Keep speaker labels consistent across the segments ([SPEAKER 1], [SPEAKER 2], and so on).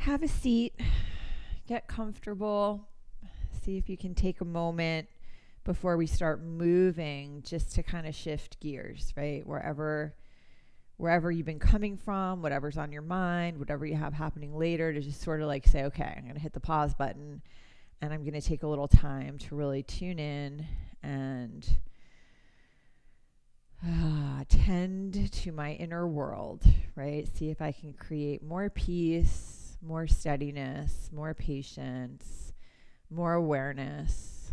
[SPEAKER 1] have a seat, get comfortable, see if you can take a moment before we start moving just to kind of shift gears, right? Wherever you've been coming from, whatever's on your mind, whatever you have happening later, to just sort of like say, okay, I'm going to hit the pause button and I'm going to take a little time to really tune in and tend to my inner world, right? See if I can create more peace, more steadiness, more patience, more awareness,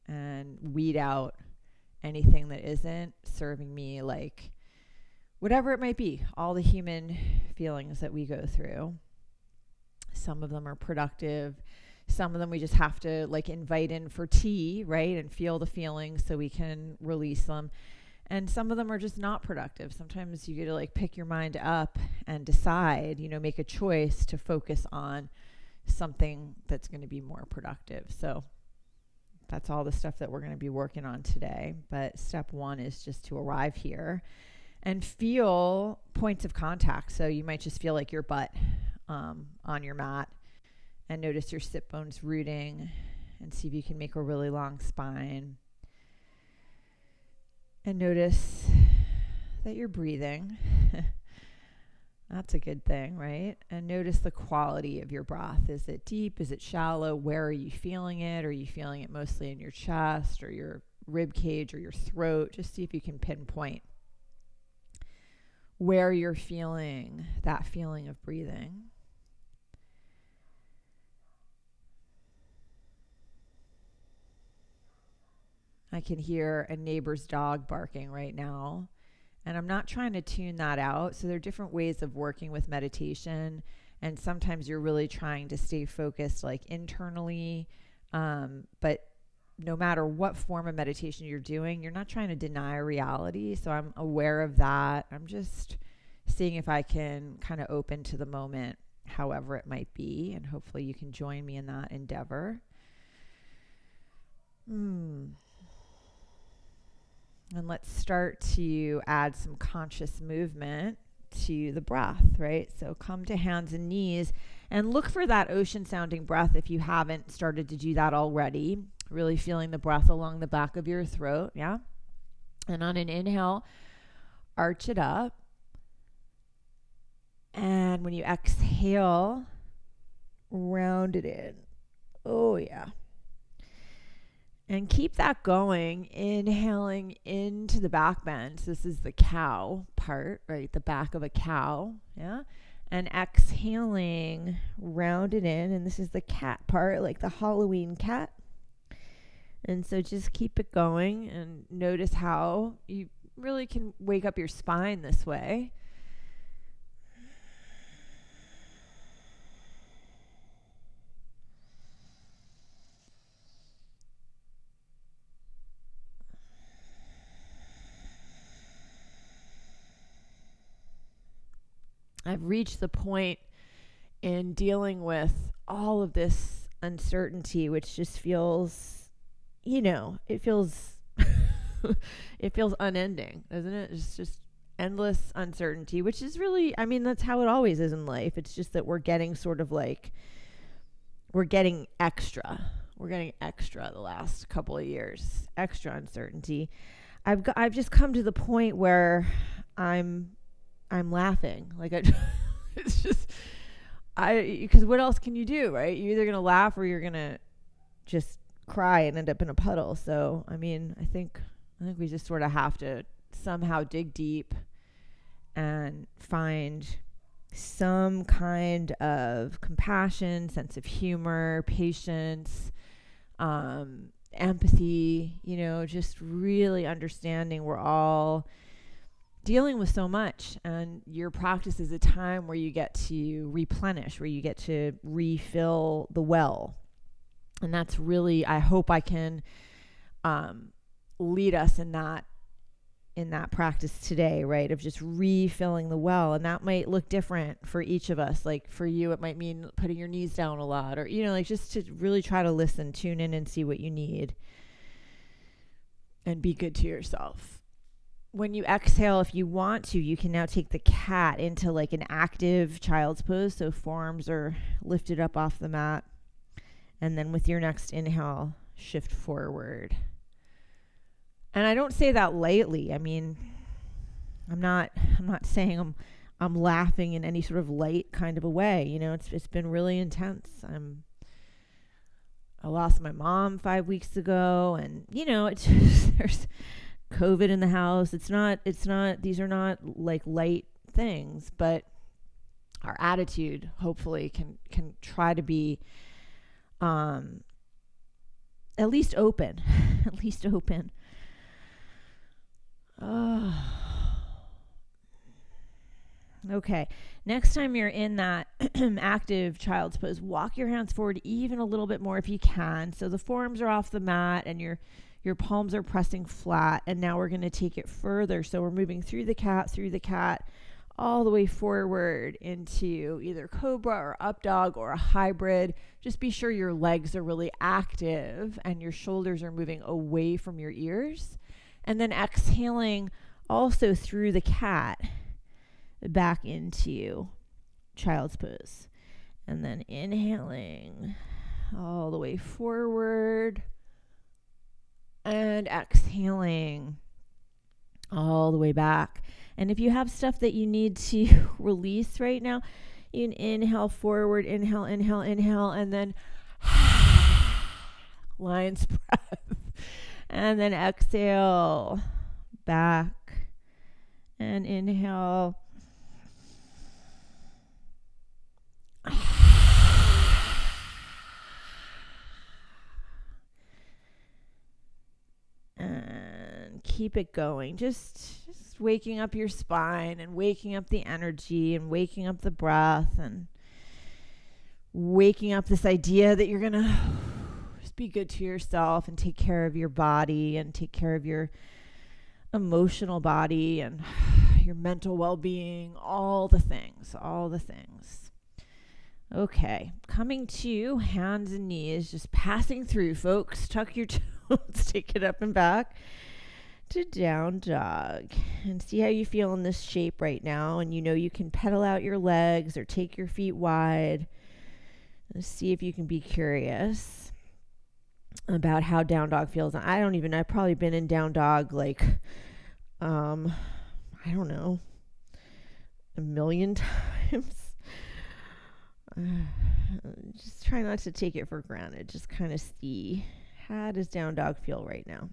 [SPEAKER 1] and weed out anything that isn't serving me, like whatever it might be, all the human feelings that we go through. Some of them are productive. Some of them we just have to like invite in for tea, right? And feel the feelings so we can release them. And some of them are just not productive. Sometimes you get to like pick your mind up and decide, make a choice to focus on something that's going to be more productive. So that's all the stuff that we're going to be working on today. But step one is just to arrive here and feel points of contact. So you might just feel like your butt on your mat and notice your sit bones rooting and see if you can make a really long spine. And notice that you're breathing. That's a good thing, right? And notice the quality of your breath. Is it deep? Is it shallow? Where are you feeling it? Are you feeling it mostly in your chest or your rib cage or your throat? Just see if you can pinpoint where you're feeling that feeling of breathing. I can hear a neighbor's dog barking right now, and I'm not trying to tune that out. So there are different ways of working with meditation, and sometimes you're really trying to stay focused like internally, but no matter what form of meditation you're doing, you're not trying to deny reality. So I'm aware of that. I'm just seeing if I can kind of open to the moment, however it might be, and hopefully you can join me in that endeavor. And let's start to add some conscious movement to the breath, right? So come to hands and knees and look for that ocean sounding breath if you haven't started to do that already. Really feeling the breath along the back of your throat, yeah? And on an inhale, arch it up. And when you exhale, round it in. Oh, yeah. And keep that going, inhaling into the back bend. So this is the cow part, right? The back of a cow, yeah? And exhaling, round it in. And this is the cat part, like the Halloween cat. And so just keep it going and notice how you really can wake up your spine this way. I've reached the point in dealing with all of this uncertainty, which just feels, it feels, it feels unending, doesn't it? It's just endless uncertainty, which is really, that's how it always is in life. It's just that we're getting sort of like, we're getting extra the last couple of years, extra uncertainty. I've just come to the point where I'm laughing. Like it's just, because what else can you do, right? You're either going to laugh or you're going to just cry and end up in a puddle. So, I think we just sort of have to somehow dig deep and find some kind of compassion, sense of humor, patience, empathy, just really understanding we're all dealing with so much, and your practice is a time where you get to replenish, where you get to refill the well. And that's really, I hope I can lead us in that practice today, right? Of just refilling the well. And that might look different for each of us. Like for you, it might mean putting your knees down a lot, or, just to really try to listen, tune in and see what you need and be good to yourself. when you exhale, if you want to, you can now take the cat into like an active child's pose. So forearms are lifted up off the mat. And then with your next inhale, shift forward. And I don't say that lightly. I mean, I'm not saying I'm laughing in any sort of light kind of a way. You know, it's been really intense. I lost my mom 5 weeks ago, and you know, it's just, there's COVID in the house. These are not like light things, but our attitude hopefully can try to be at least open. At least open. Okay. Next time you're in that active child's pose, walk your hands forward even a little bit more if you can. So the forearms are off the mat and your palms are pressing flat. And now we're going to take it further. So we're moving through the cat, all the way forward into either cobra or up dog or a hybrid. Just be sure your legs are really active and your shoulders are moving away from your ears. And then exhaling also through the cat back into child's pose. And then inhaling all the way forward and exhaling all the way back. And if you have stuff that you need to release right now, you can inhale forward, inhale, and then lion's breath. And then exhale back and inhale. And keep it going. Just waking up your spine and waking up the energy and waking up the breath and waking up this idea that you're going to just be good to yourself and take care of your body and take care of your emotional body and your mental well-being, all the things. Okay, coming to hands and knees, just passing through, folks. Tuck your toes, take it up and back to down dog. And see how you feel in this shape right now. And you know you can pedal out your legs or take your feet wide. Let's see if you can be curious about how down dog feels. I don't even know. I've probably been in down dog like, I don't know, 1,000,000 times. Just try not to take it for granted. Just kind of see, how does down dog feel right now?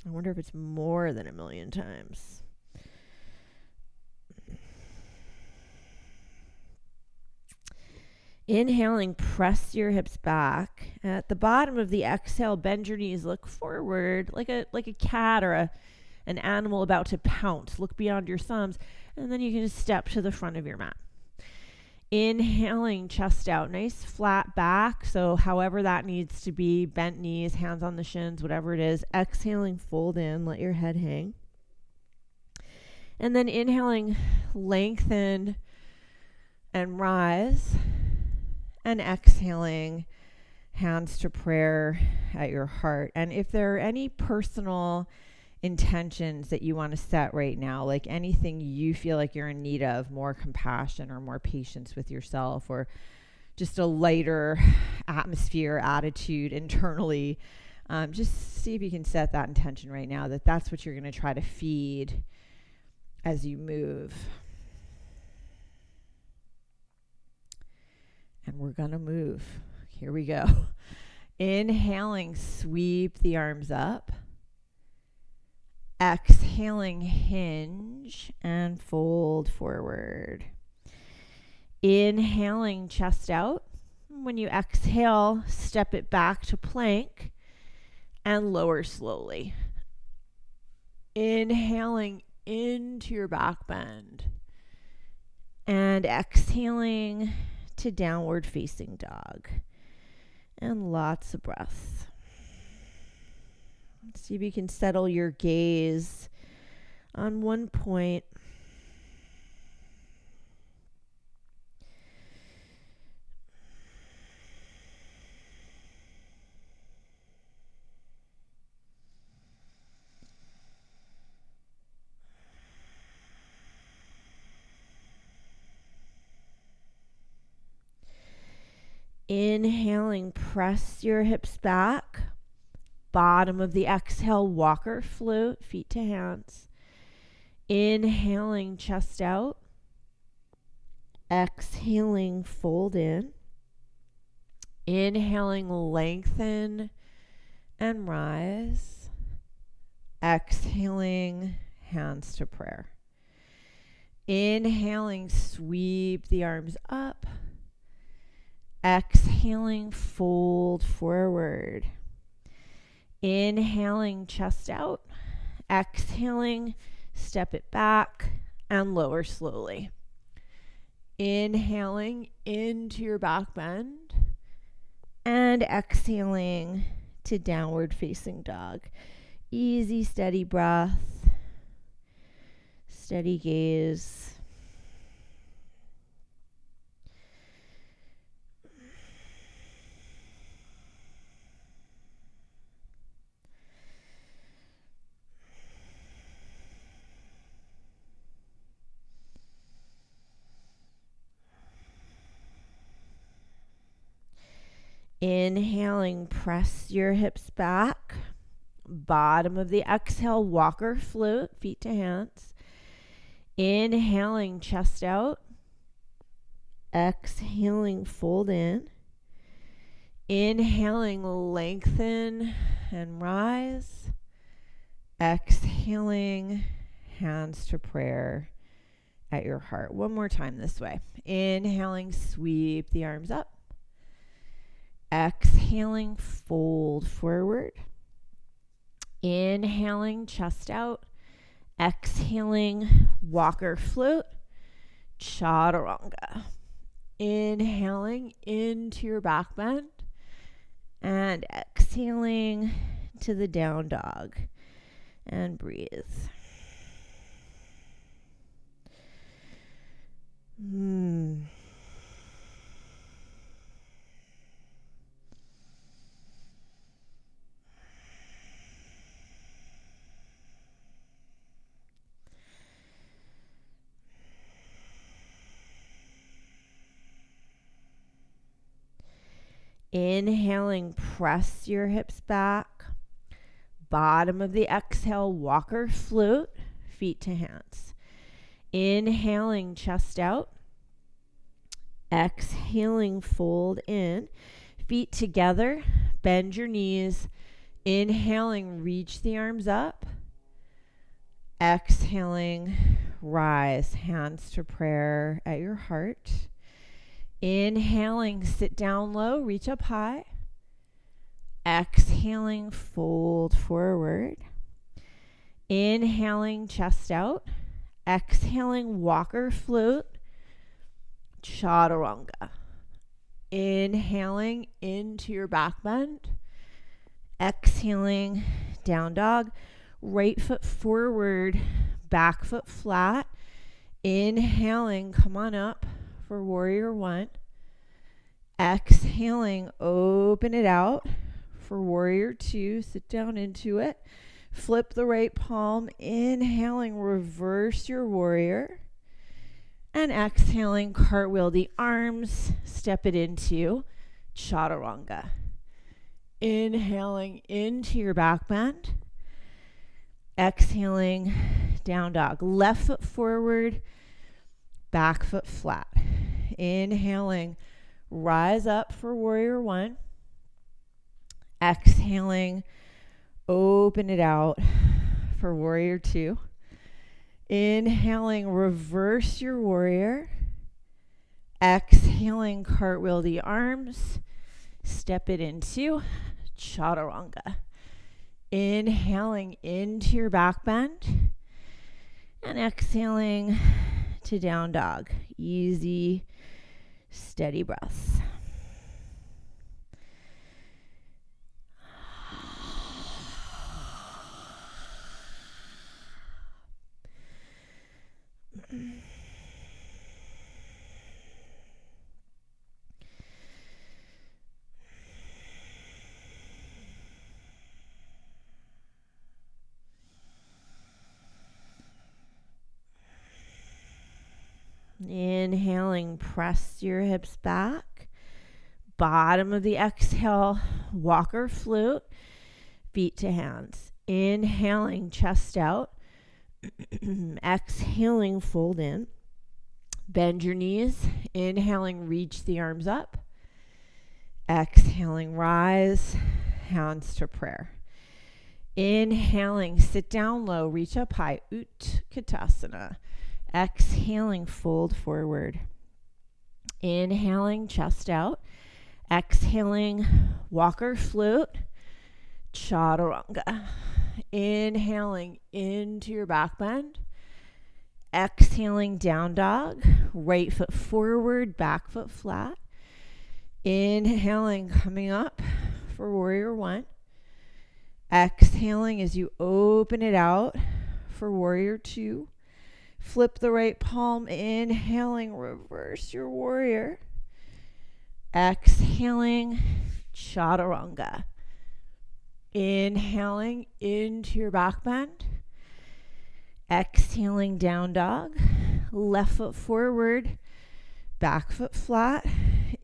[SPEAKER 1] I wonder if it's more than 1,000,000 times. Inhaling, press your hips back. At the bottom of the exhale, bend your knees, look forward like a cat or an animal about to pounce. Look beyond your thumbs, and then you can just step to the front of your mat. Inhaling, chest out, nice flat back. So however that needs to be, bent knees, hands on the shins, whatever it is. Exhaling, fold in, let your head hang. And then inhaling, lengthen and rise. And exhaling, hands to prayer at your heart. And if there are any personal intentions that you want to set right now, like anything you feel like you're in need of, more compassion or more patience with yourself, or just a lighter atmosphere, attitude internally, just see if you can set that intention right now, that's what you're going to try to feed as you move. And we're going to move. Here we go. Inhaling, sweep the arms up. Exhaling, hinge and fold forward. Inhaling, chest out. When you exhale, step it back to plank and lower slowly. Inhaling into your back bend. And exhaling to downward facing dog. And lots of breath. See if you can settle your gaze on one point. Inhaling, press your hips back. Bottom of the exhale, walker float, feet to hands. Inhaling, chest out. Exhaling, fold in. Inhaling, lengthen and rise. Exhaling, hands to prayer. Inhaling, sweep the arms up. Exhaling, fold forward. Inhaling, chest out. Exhaling, step it back and lower slowly. Inhaling into your back bend and exhaling to downward facing dog. Easy, steady breath, steady gaze. Inhaling, press your hips back. Bottom of the exhale, walker float, feet to hands. Inhaling, chest out. Exhaling, fold in. Inhaling, lengthen and rise. Exhaling, hands to prayer at your heart. One more time this way. Inhaling, sweep the arms up. Exhaling, fold forward. Inhaling, chest out. Exhaling, walker float, chaturanga. Inhaling into your back bend and exhaling to the down dog. And breathe. Inhaling, press your hips back. Bottom of the exhale, walker float, feet to hands. Inhaling, chest out. Exhaling, fold in. Feet together, bend your knees. Inhaling, reach the arms up. Exhaling, rise, hands to prayer at your heart. Inhaling, sit down low, reach up high. Exhaling, fold forward. Inhaling, chest out. Exhaling, walker float, chaturanga. Inhaling into your back bend. Exhaling, down dog. Right foot forward, back foot flat. Inhaling, come on up for warrior one. Exhaling, open it out for warrior two. Sit down into it. Flip the right palm. Inhaling, reverse your warrior. And exhaling, cartwheel the arms. Step it into chaturanga. Inhaling into your back bend. Exhaling, down dog. Left foot forward, back foot flat. Inhaling, rise up for warrior one. Exhaling, open it out for warrior two. Inhaling, reverse your warrior. Exhaling, cartwheel the arms. Step it into chaturanga. Inhaling into your back bend. And exhaling to down dog. Easy, steady breaths. Inhaling, press your hips back.
[SPEAKER 2] Bottom of the exhale, walker flute, feet to hands. Inhaling, chest out. Exhaling, fold in. Bend your knees. Inhaling, reach the arms up. Exhaling, rise, hands to prayer. Inhaling, sit down low, reach up high, Utkatasana. Exhaling, fold forward. Inhaling, chest out. Exhaling, walker flute, Chaturanga. Inhaling into your back bend. Exhaling, down dog. Right foot forward, back foot flat. Inhaling, coming up for warrior one. Exhaling as you open it out for warrior two. Flip the right palm, inhaling, reverse your warrior. Exhaling, Chaturanga. Inhaling into your back bend. Exhaling, down dog. Left foot forward, back foot flat.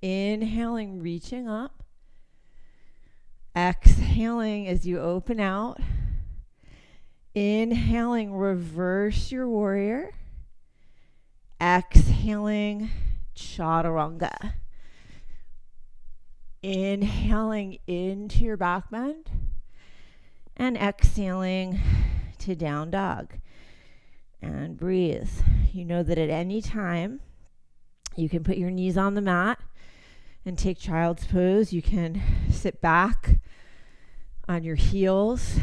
[SPEAKER 2] Inhaling, reaching up. Exhaling as you open out. Inhaling, reverse your warrior. Exhaling, Chaturanga. Inhaling into your back bend. And exhaling to down dog. And breathe. You know that at any time, you can put your knees on the mat and take child's pose. You can sit back on your heels.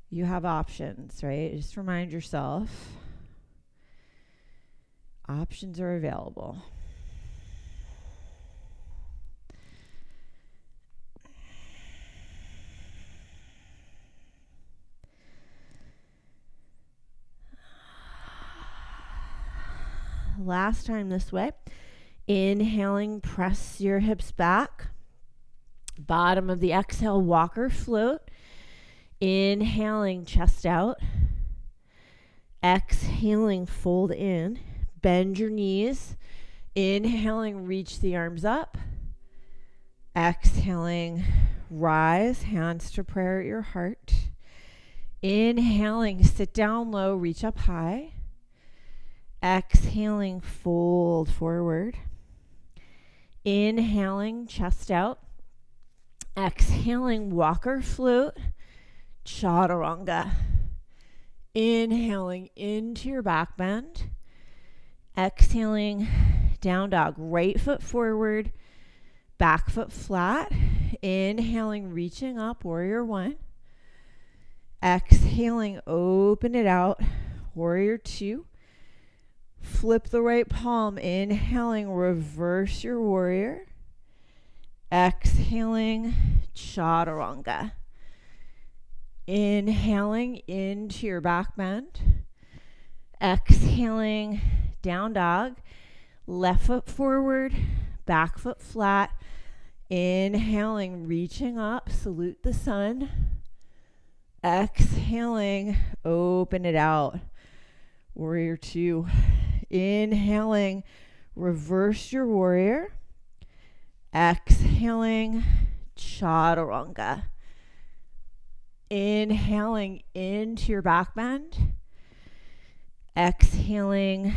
[SPEAKER 2] You have options, right? Just remind yourself, options are available. Last time this way. Inhaling, press your hips back. Bottom of the exhale, walker float. Inhaling, chest out. Exhaling, fold in. Bend your knees. Inhaling, reach the arms up. Exhaling, rise, hands to prayer at your heart. Inhaling, sit down low, reach up high. Exhaling, fold forward. Inhaling, chest out. Exhaling, walker flute, Chaturanga. Inhaling into your back bend. Exhaling, down dog. Right foot forward, back foot flat. Inhaling, reaching up, warrior one. Exhaling, open it out, warrior two. Flip the right palm, inhaling, reverse your warrior. Exhaling, Chaturanga. Inhaling into your back bend. Exhaling, down dog. Left foot forward, back foot flat. Inhaling, reaching up, salute the sun. Exhaling, open it out. Warrior two. Inhaling, reverse your warrior. Exhaling, Chaturanga. Inhaling into your back bend. Exhaling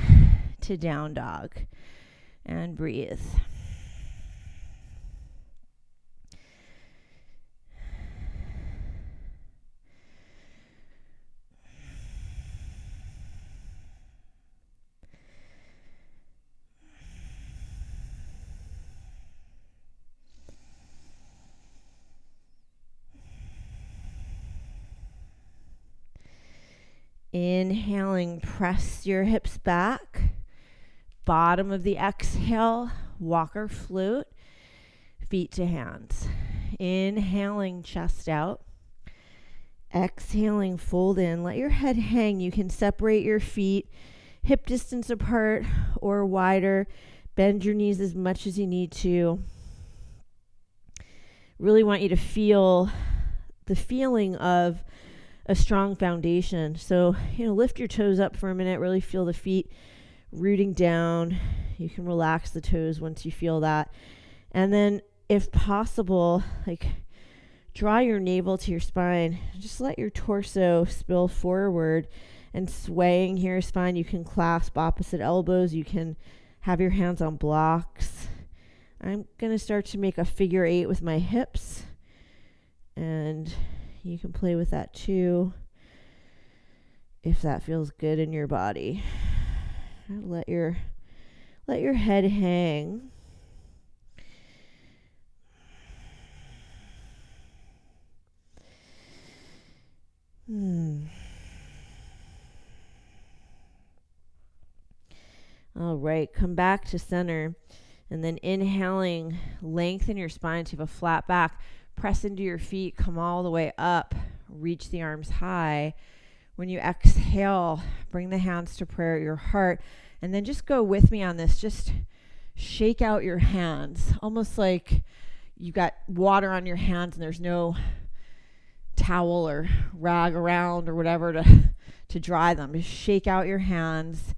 [SPEAKER 2] to down dog. And breathe. Inhaling, press your hips back. Bottom of the exhale, walker flute, feet to hands. Inhaling, chest out. Exhaling, fold in. Let your head hang. You can separate your feet hip distance apart or wider. Bend your knees as much as you need to. Really want you to feel the feeling of a strong foundation. So, lift your toes up for a minute. Really feel the feet rooting down. You can relax the toes once you feel that. And then if possible, like draw your navel to your spine. Just let your torso spill forward and swaying here is fine. You can clasp opposite elbows. You can have your hands on blocks. I'm going to start to make a figure 8 with my hips. And you can play with that too, if that feels good in your body. Let your head hang. All right, come back to center. And then inhaling, lengthen your spine so you have a flat back. Press into your feet, come all the way up. Reach the arms high. When you exhale, bring the hands to prayer at your heart. And then just go with me on this. Just shake out your hands. Almost like you got water on your hands and there's no towel or rag around or whatever to dry them. Just shake out your hands.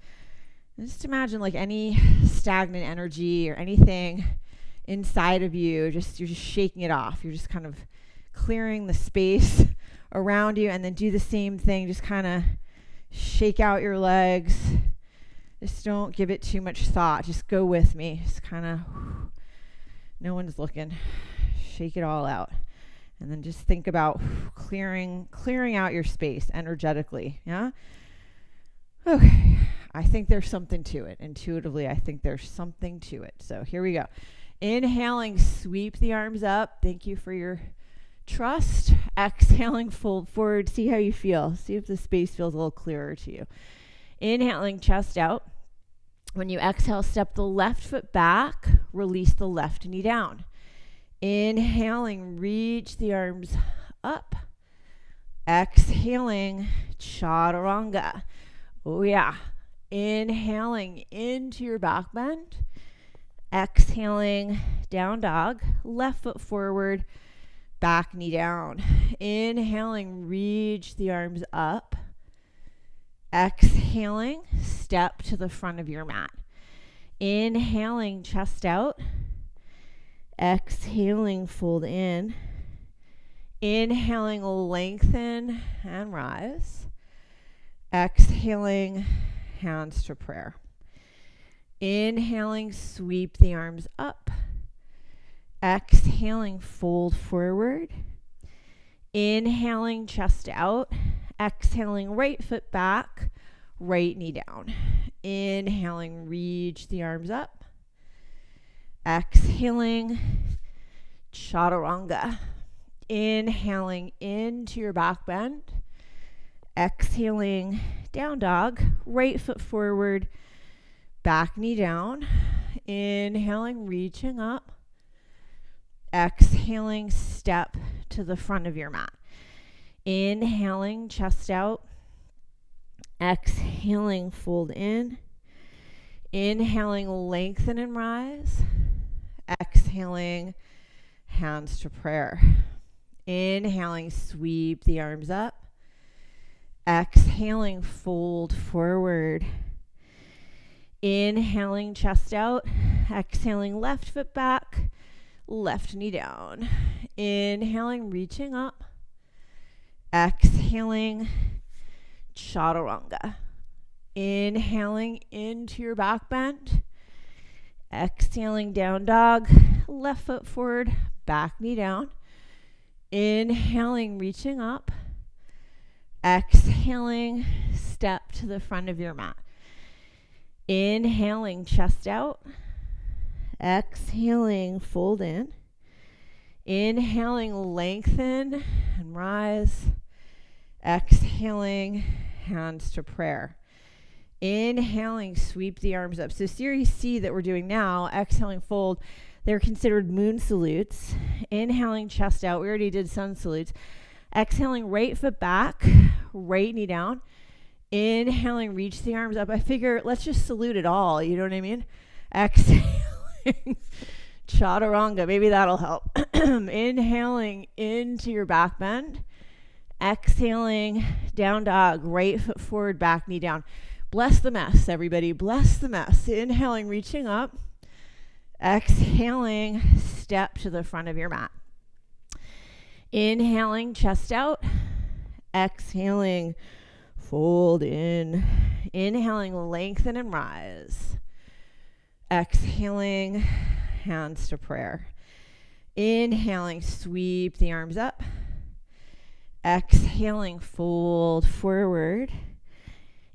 [SPEAKER 2] And just imagine like any stagnant energy or anything inside of you, you're just shaking it off. You're just kind of clearing the space around you, and then do the same thing. Just kind of shake out your legs. Just don't give it too much thought. Just go with me. Just kind of, no one's looking. Shake it all out. And then just think about clearing out your space energetically. Yeah? Okay. I think there's something to it. Intuitively, I think there's something to it. So here we go. Inhaling, sweep the arms up. Thank you for your trust. Exhaling, fold forward. See how you feel. See if the space feels a little clearer to you. Inhaling, chest out. When you exhale, step the left foot back. Release the left knee down. Inhaling, reach the arms up. Exhaling, chaturanga. Oh yeah. Inhaling into your back bend. Exhaling, down dog. Left foot forward, back knee down. Inhaling, reach the arms up. Exhaling, step to the front of your mat. Inhaling, chest out. Exhaling, fold in. Inhaling, lengthen and rise. Exhaling, hands to prayer. Inhaling, sweep the arms up. Exhaling, fold forward. Inhaling, chest out. Exhaling, right foot back, right knee down. Inhaling, reach the arms up. Exhaling, chaturanga. Inhaling into your back bend. Exhaling, down dog, right foot forward, back knee down. Inhaling, reaching up. Exhaling, step to the front of your mat. Inhaling, chest out. Exhaling, fold in. Inhaling, lengthen and rise. Exhaling, hands to prayer. Inhaling, sweep the arms up. Exhaling, fold forward. Inhaling, chest out. Exhaling, left foot back, left knee down. Inhaling, reaching up. Exhaling, chaturanga. Inhaling into your back bend. Exhaling, down dog. Left foot forward, back knee down. Inhaling, reaching up. Exhaling, step to the front of your mat. Inhaling, chest out. Exhaling, fold in. Inhaling, lengthen and rise. Exhaling, hands to prayer. Inhaling, sweep the arms up. So series C that we're doing now, exhaling, fold, they're considered moon salutes. Inhaling, chest out. We already did sun salutes. Exhaling, right foot back, right knee down. Inhaling, reach the arms up. I figure let's just salute it all. You know what I mean? Exhaling, chaturanga. Maybe that'll help. Inhaling into your back bend. Exhaling, down dog. Right foot forward, back knee down. Bless the mess, everybody. Bless the mess. Inhaling, reaching up. Exhaling, step to the front of your mat. Inhaling, chest out. Exhaling, fold in. Inhaling, lengthen and rise. Exhaling, hands to prayer. Inhaling, sweep the arms up. Exhaling, fold forward.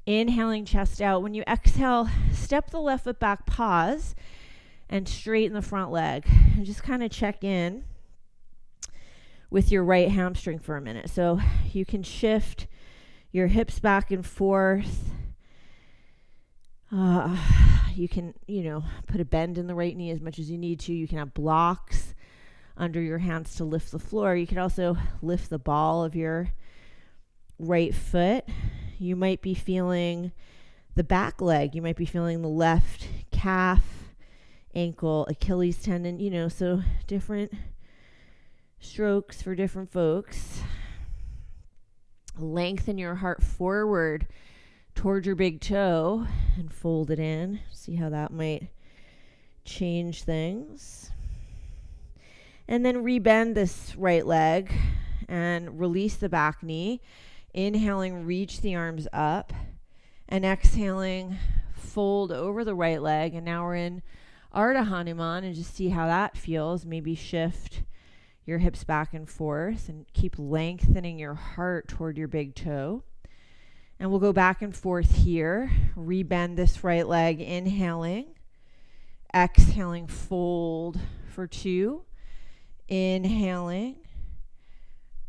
[SPEAKER 2] Inhaling, chest out. When you exhale, step the left foot back, pause, and straighten the front leg. And just kind of check in with your right hamstring for a minute. So you can shift your hips back and forth. You can, put a bend in the right knee as much as you need to. You can have blocks under your hands to lift the floor. You can also lift the ball of your right foot. You might be feeling the back leg. You might be feeling the left calf, ankle, Achilles tendon, so different strokes for different folks. Lengthen your heart forward towards your big toe and fold it in. See how that might change things. And then rebend this right leg and release the back knee. Inhaling, reach the arms up, and exhaling, fold over the right leg. And now we're in Ardha Hanuman, and just see how that feels. Maybe shift your hips back and forth and keep lengthening your heart toward your big toe. And we'll go back and forth here. Rebend this right leg, inhaling, exhaling, fold for 2, inhaling,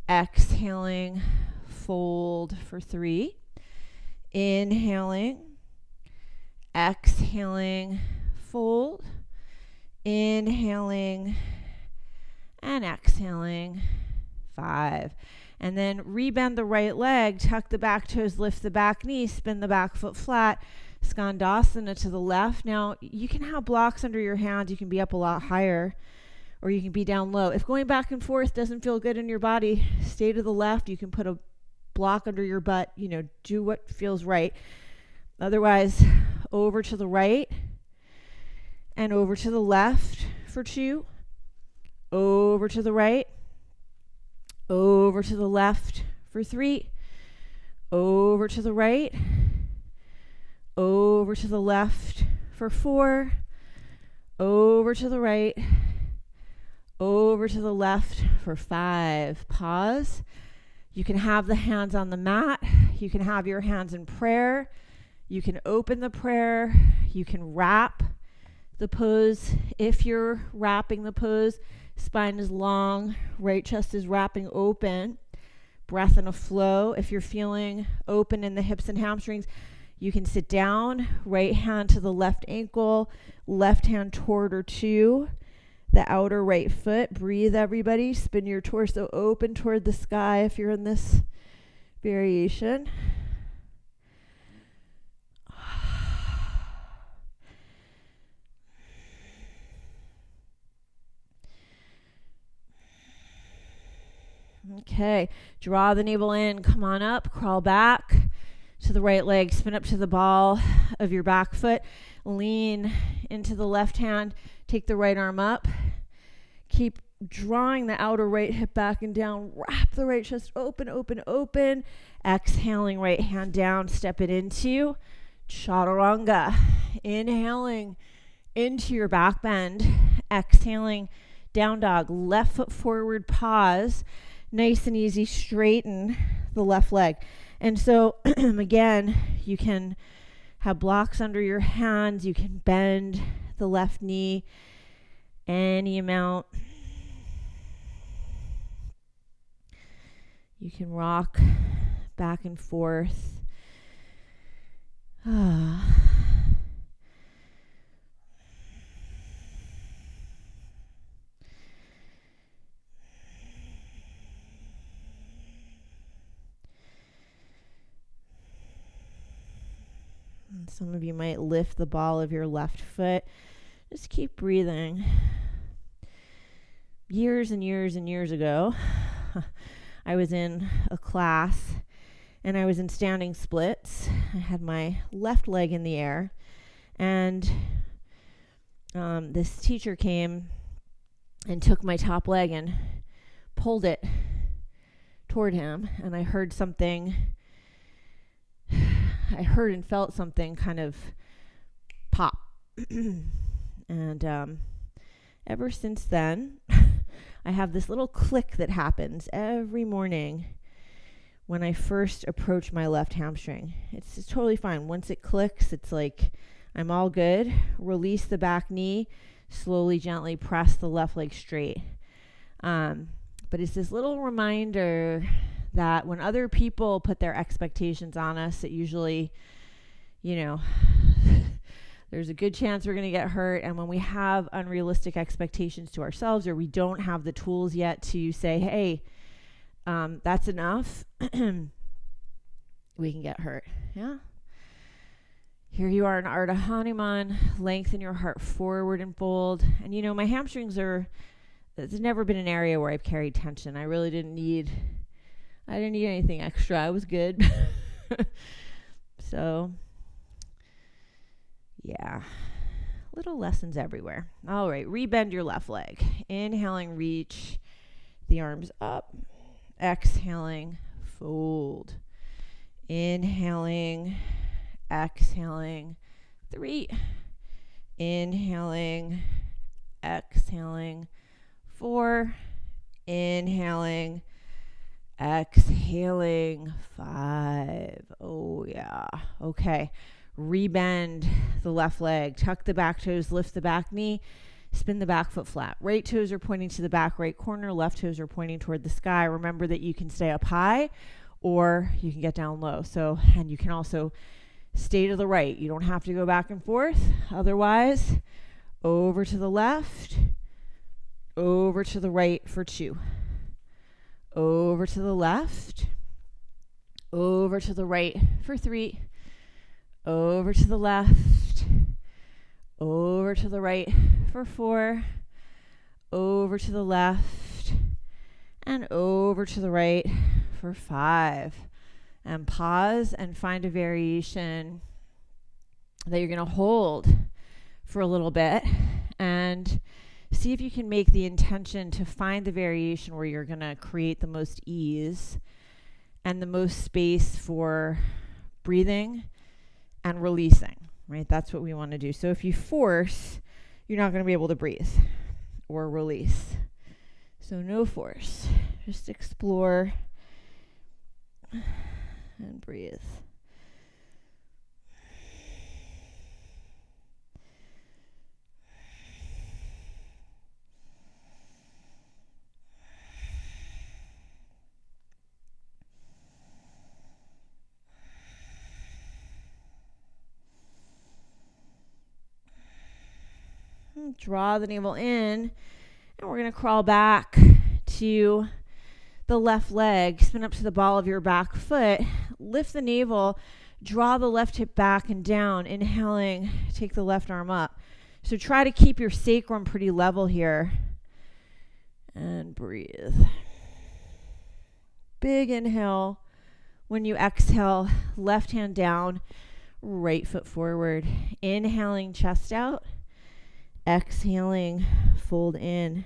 [SPEAKER 2] exhaling, fold for 3, inhaling, exhaling, fold, inhaling, and exhaling, 5. And then rebend the right leg, tuck the back toes, lift the back knee, spin the back foot flat, Skandasana to the left. Now, you can have blocks under your hands. You can be up a lot higher, or you can be down low. If going back and forth doesn't feel good in your body, stay to the left. You can put a block under your butt, do what feels right. Otherwise, over to the right and over to the left for 2, over to the right, over to the left for 3, over to the right, over to the left for 4, over to the right, over to the left for 5. Pause. You can have the hands on the mat. You can have your hands in prayer. You can open the prayer. You can wrap the pose. If you're wrapping the pose, spine is long, right chest is wrapping open, breath in a flow. If you're feeling open in the hips and hamstrings, you can sit down, right hand to the left ankle, left hand toward or to the outer right foot. Breathe, everybody. Spin your torso open toward the sky if you're in this variation. Okay, draw the navel in, come on up, crawl back to the right leg, spin up to the ball of your back foot, lean into the left hand, take the right arm up, keep drawing the outer right hip back and down, wrap the right chest open, open, open, exhaling right hand down, step it into Chaturanga, inhaling into your back bend, exhaling down dog, left foot forward, pause, nice and easy, straighten the left leg. And so again, you can have blocks under your hands, you can bend the left knee any amount. You can rock back and forth. Some of you might lift the ball of your left foot. Just keep breathing. Years and years and years ago, I was in a class and I was in standing splits. I had my left leg in the air, and this teacher came and took my top leg and pulled it toward him, and I heard and felt something kind of pop. And ever since then, I have this little click that happens every morning when I first approach my left hamstring. It's totally fine. Once it clicks, it's like I'm all good. Release the back knee, slowly, gently press the left leg straight. But it's this little reminder that when other people put their expectations on us, it usually, there's a good chance we're going to get hurt. And when we have unrealistic expectations to ourselves, or we don't have the tools yet to say, hey, that's enough, we can get hurt. Yeah. Here you are in Ardha Hanuman. Lengthen your heart forward and fold. And my hamstrings it's never been an area where I've carried tension. I really didn't need anything extra. I was good. So, yeah. Little lessons everywhere. All right. Rebend your left leg. Inhaling, reach the arms up. Exhaling, fold. Inhaling, exhaling, 3. Inhaling, exhaling, 4. Inhaling, exhaling, 5. Oh, yeah. Okay. Rebend the left leg. Tuck the back toes, lift the back knee, spin the back foot flat. Right toes are pointing to the back right corner. Left toes are pointing toward the sky. Remember that you can stay up high or you can get down low. And you can also stay to the right. You don't have to go back and forth. Otherwise, over to the left, over to the right for 2. Over to the left, over to the right for 3. Over to the left, over to the right for 4. Over to the left, and over to the right for 5. And pause and find a variation that you're going to hold for a little bit, and see if you can make the intention to find the variation where you're going to create the most ease and the most space for breathing and releasing, right? That's what we want to do. So if you force, you're not going to be able to breathe or release. So no force. Just explore and breathe. Draw the navel in, and we're going to crawl back to the left leg. Spin up to the ball of your back foot. Lift the navel. Draw the left hip back and down. Inhaling, take the left arm up. So try to keep your sacrum pretty level here. And breathe. Big inhale. When you exhale, left hand down, right foot forward. Inhaling, chest out. Exhaling, fold in.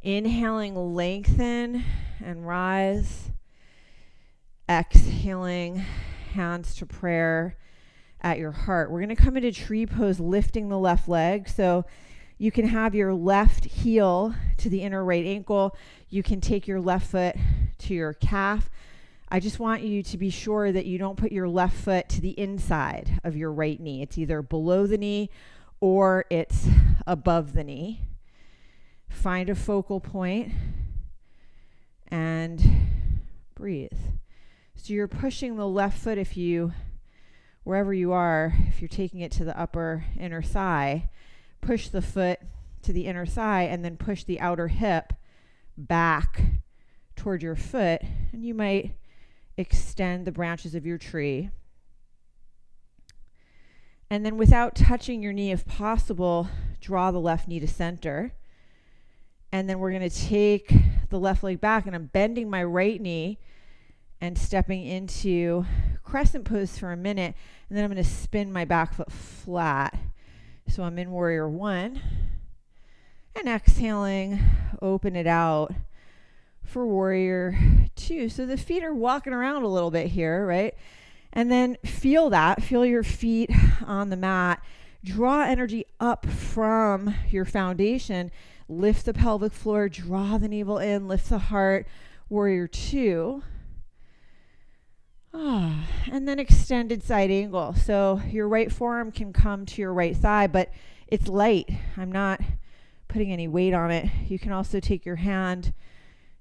[SPEAKER 2] Inhaling, lengthen and rise. Exhaling, hands to prayer at your heart. We're going to come into tree pose, lifting the left leg. So you can have your left heel to the inner right ankle. You can take your left foot to your calf. I just want you to be sure that you don't put your left foot to the inside of your right knee. It's either below the knee or it's above the knee. Find a focal point and breathe. So you're pushing the left foot wherever you are, if you're taking it to the upper inner thigh, push the foot to the inner thigh and then push the outer hip back toward your foot. And you might extend the branches of your tree. And then without touching your knee, if possible, draw the left knee to center. And then we're going to take the left leg back, and I'm bending my right knee,
[SPEAKER 1] and stepping into crescent pose for a minute. And then I'm going to spin my back foot flat. So I'm in warrior one. And exhaling, open it out for warrior two. So the feet are walking around a little bit here, right? And then feel that. Feel your feet on the mat. Draw energy up from your foundation. Lift the pelvic floor. Draw the navel in. Lift the heart. Warrior two. And then extended side angle. So your right forearm can come to your right thigh, but it's light. I'm not putting any weight on it. You can also take your hand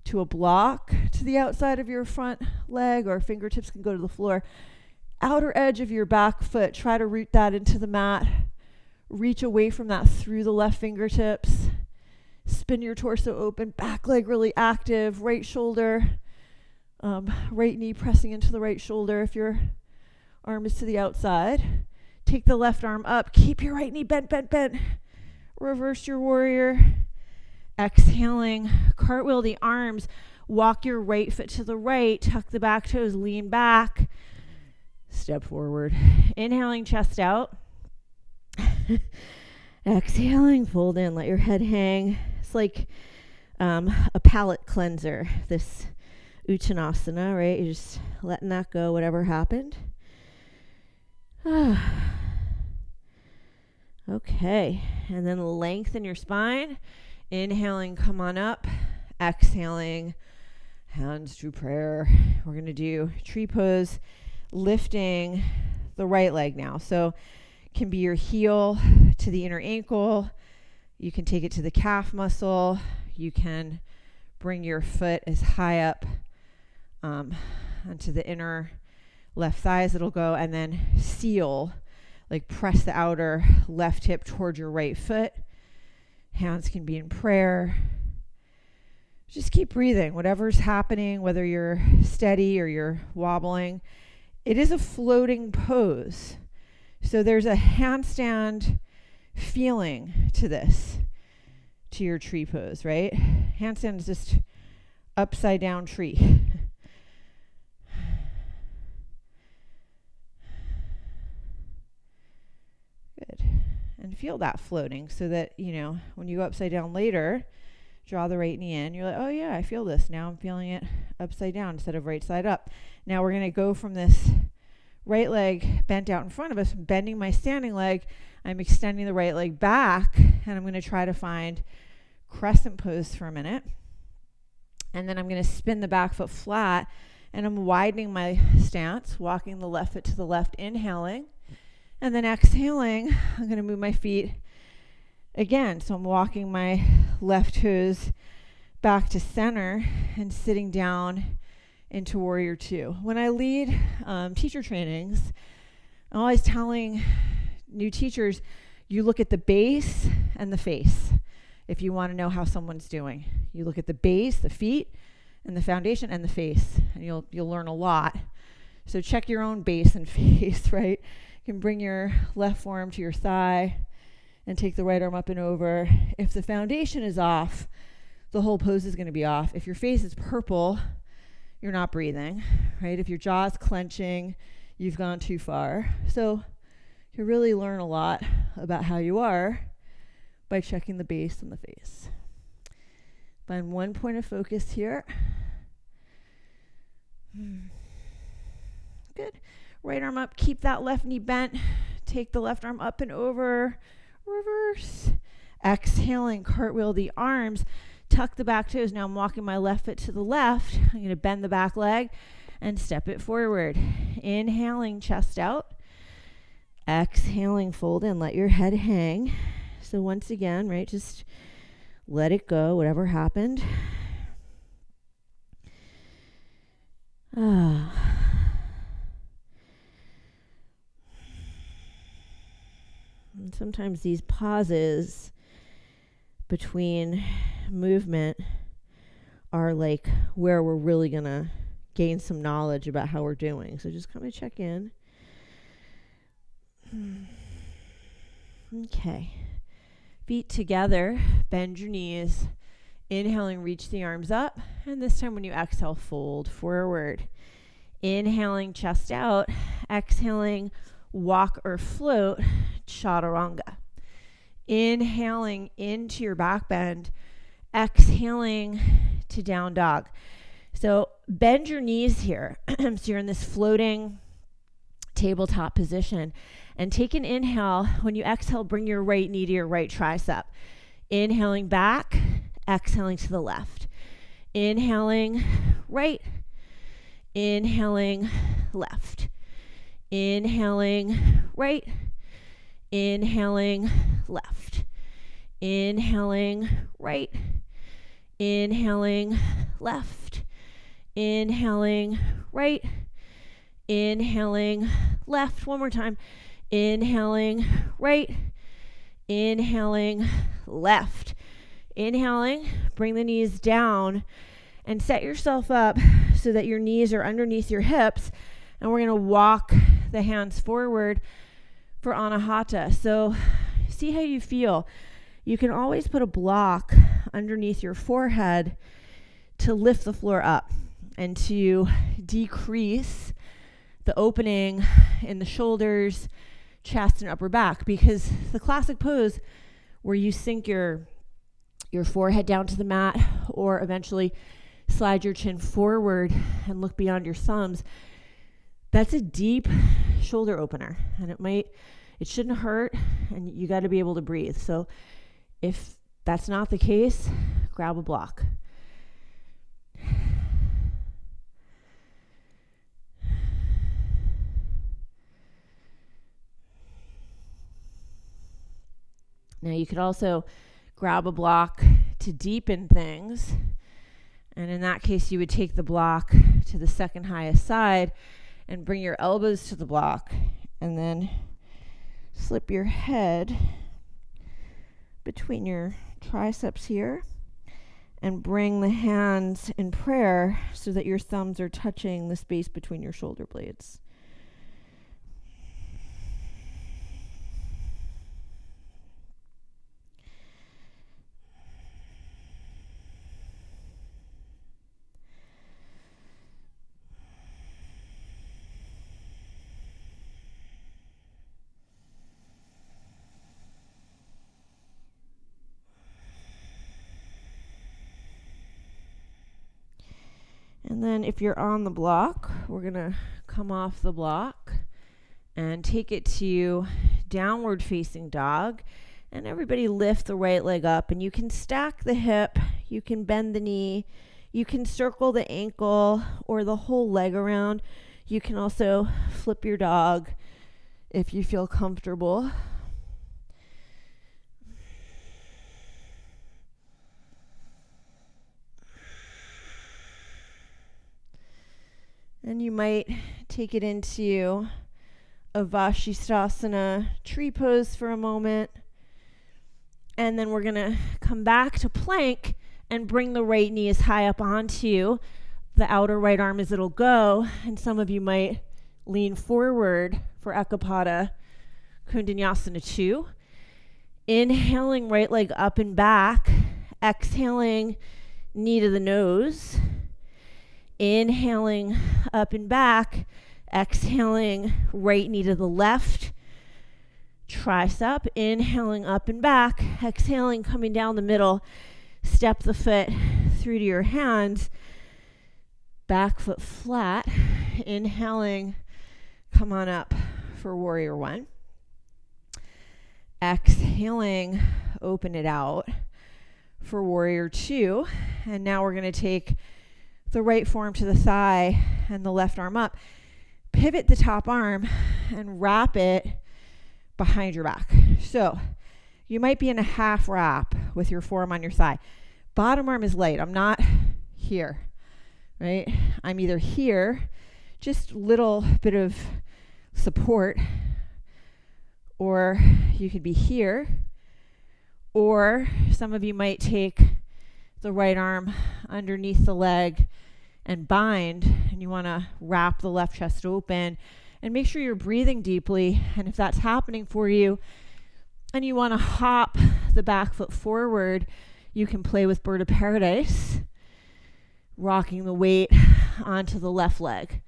[SPEAKER 1] to a block to the outside of your front leg, or fingertips can go to the floor. Outer edge of your back foot, try to root that into the mat. Reach away from that through the left fingertips. Spin your torso open, back leg really active, right shoulder, right knee pressing into the right shoulder if your arm is to the outside. Take the left arm up, keep your right knee bent, bent, bent. Reverse your warrior. Exhaling, cartwheel the arms, walk your right foot to the right, tuck the back toes, lean back, step forward. Inhaling, chest out. Exhaling, fold in, let your head hang. It's like a palate cleanser, this Uttanasana, right? You're just letting that go, whatever happened. Okay, and then lengthen your spine. Inhaling, come on up. Exhaling, hands to prayer. We're going to do tree pose, lifting the right leg now. So it can be your heel to the inner ankle. You can take it to the calf muscle. You can bring your foot as high up onto the inner left thigh as it'll go, and then seal, like press the outer left hip towards your right foot. Hands can be in prayer. Just keep breathing. Whatever's happening, whether you're steady or you're wobbling, it is a floating pose. So there's a handstand feeling to this, to your tree pose, right? Handstand is just upside down tree. Good. And feel that floating so that, you know, when you go upside down later, draw the right knee in. You're like, oh yeah, I feel this. Now I'm feeling it upside down instead of right side up. Now we're going to go from this right leg bent out in front of us, bending my standing leg. I'm extending the right leg back, and I'm going to try to find crescent pose for a minute. And then I'm going to spin the back foot flat, and I'm widening my stance, walking the left foot to the left, inhaling. And then exhaling, I'm going to move my feet again. So I'm walking my left toes back to center and sitting down into warrior two. When I lead teacher trainings, I'm always telling new teachers, you look at the base and the face. If you want to know how someone's doing, you look at the base, the feet, and the foundation and the face, and you'll learn a lot. So check your own base and face, right? You can bring your left forearm to your thigh and take the right arm up and over. If the foundation is off, the whole pose is going to be off. If your face is purple, you're not breathing, right? If your jaw is clenching, you've gone too far. So you really learn a lot about how you are by checking the base and the face. Find one point of focus here. Good. Right arm up, keep that left knee bent. Take the left arm up and over. Reverse. Exhaling, cartwheel the arms. Tuck the back toes. Now I'm walking my left foot to the left. I'm going to bend the back leg and step it forward. Inhaling, chest out. Exhaling, fold in. Let your head hang. So once again, right, just let it go, whatever happened. And sometimes these pauses between movement are like where we're really going to gain some knowledge about how we're doing. So just kind of check in. Okay. Feet together, bend your knees. Inhaling, reach the arms up. And this time when you exhale, fold forward.
[SPEAKER 2] Inhaling, chest out. Exhaling, walk or float, chaturanga. Inhaling into your back bend. Exhaling to down dog. So bend your knees here. So you're in this floating tabletop position. And take an inhale. When you exhale, bring your right knee to your right tricep. Inhaling back, exhaling to the left. Inhaling right, inhaling left. Inhaling right, inhaling left. Inhaling right, inhaling left. Inhaling right, inhaling left. One more time. Inhaling right, inhaling left. Inhaling, bring the knees down and set yourself up so that your knees are underneath your hips. And we're going to walk the hands forward for Anahata. So see how you feel. You can always put a block underneath your forehead to lift the floor up and to decrease the opening in the shoulders, chest, and upper back, because the classic pose where you sink your forehead down to the mat or eventually slide your chin forward and look beyond your thumbs, that's a deep shoulder opener, and it shouldn't hurt, and you got to be able to breathe. So if that's not the case, grab a block. Now you could also grab a block to deepen things. And in that case, you would take the block to the second highest side and bring your elbows to the block. And then slip your head between your triceps here and bring the hands in prayer so that your thumbs are touching the space between your shoulder blades. And then if you're on the block, we're going to come off the block and take it to downward facing dog. And everybody lift the right leg up, and you can stack the hip, you can bend the knee, you can circle the ankle or the whole leg around. You can also flip your dog if you feel comfortable. And you might take it into a Vashisthasana tree pose for a moment. And then we're going to come back to plank and bring the right knee as high up onto the outer right arm as it'll go. And some of you might lean forward for Ekapada Kundanyasana 2. Inhaling, right leg up and back. Exhaling, knee to the nose. Inhaling up and back, exhaling right knee to the left, tricep, inhaling up and back, exhaling coming down the middle, step the foot through to your hands, back foot flat, inhaling, come on up for warrior one. Exhaling, open it out for warrior two. And now we're going to take the right forearm to the thigh and the left arm up. Pivot the top arm and wrap it behind your back. So you might be in a half wrap with your forearm on your thigh. Bottom arm is light. I'm not here, right? I'm either here, just a little bit of support, or you could be here, or some of you might take the right arm underneath the leg and bind, and you want to wrap the left chest open and make sure you're breathing deeply. And if that's happening for you and you want to hop the back foot forward, you can play with Bird of Paradise, rocking the weight onto the left leg.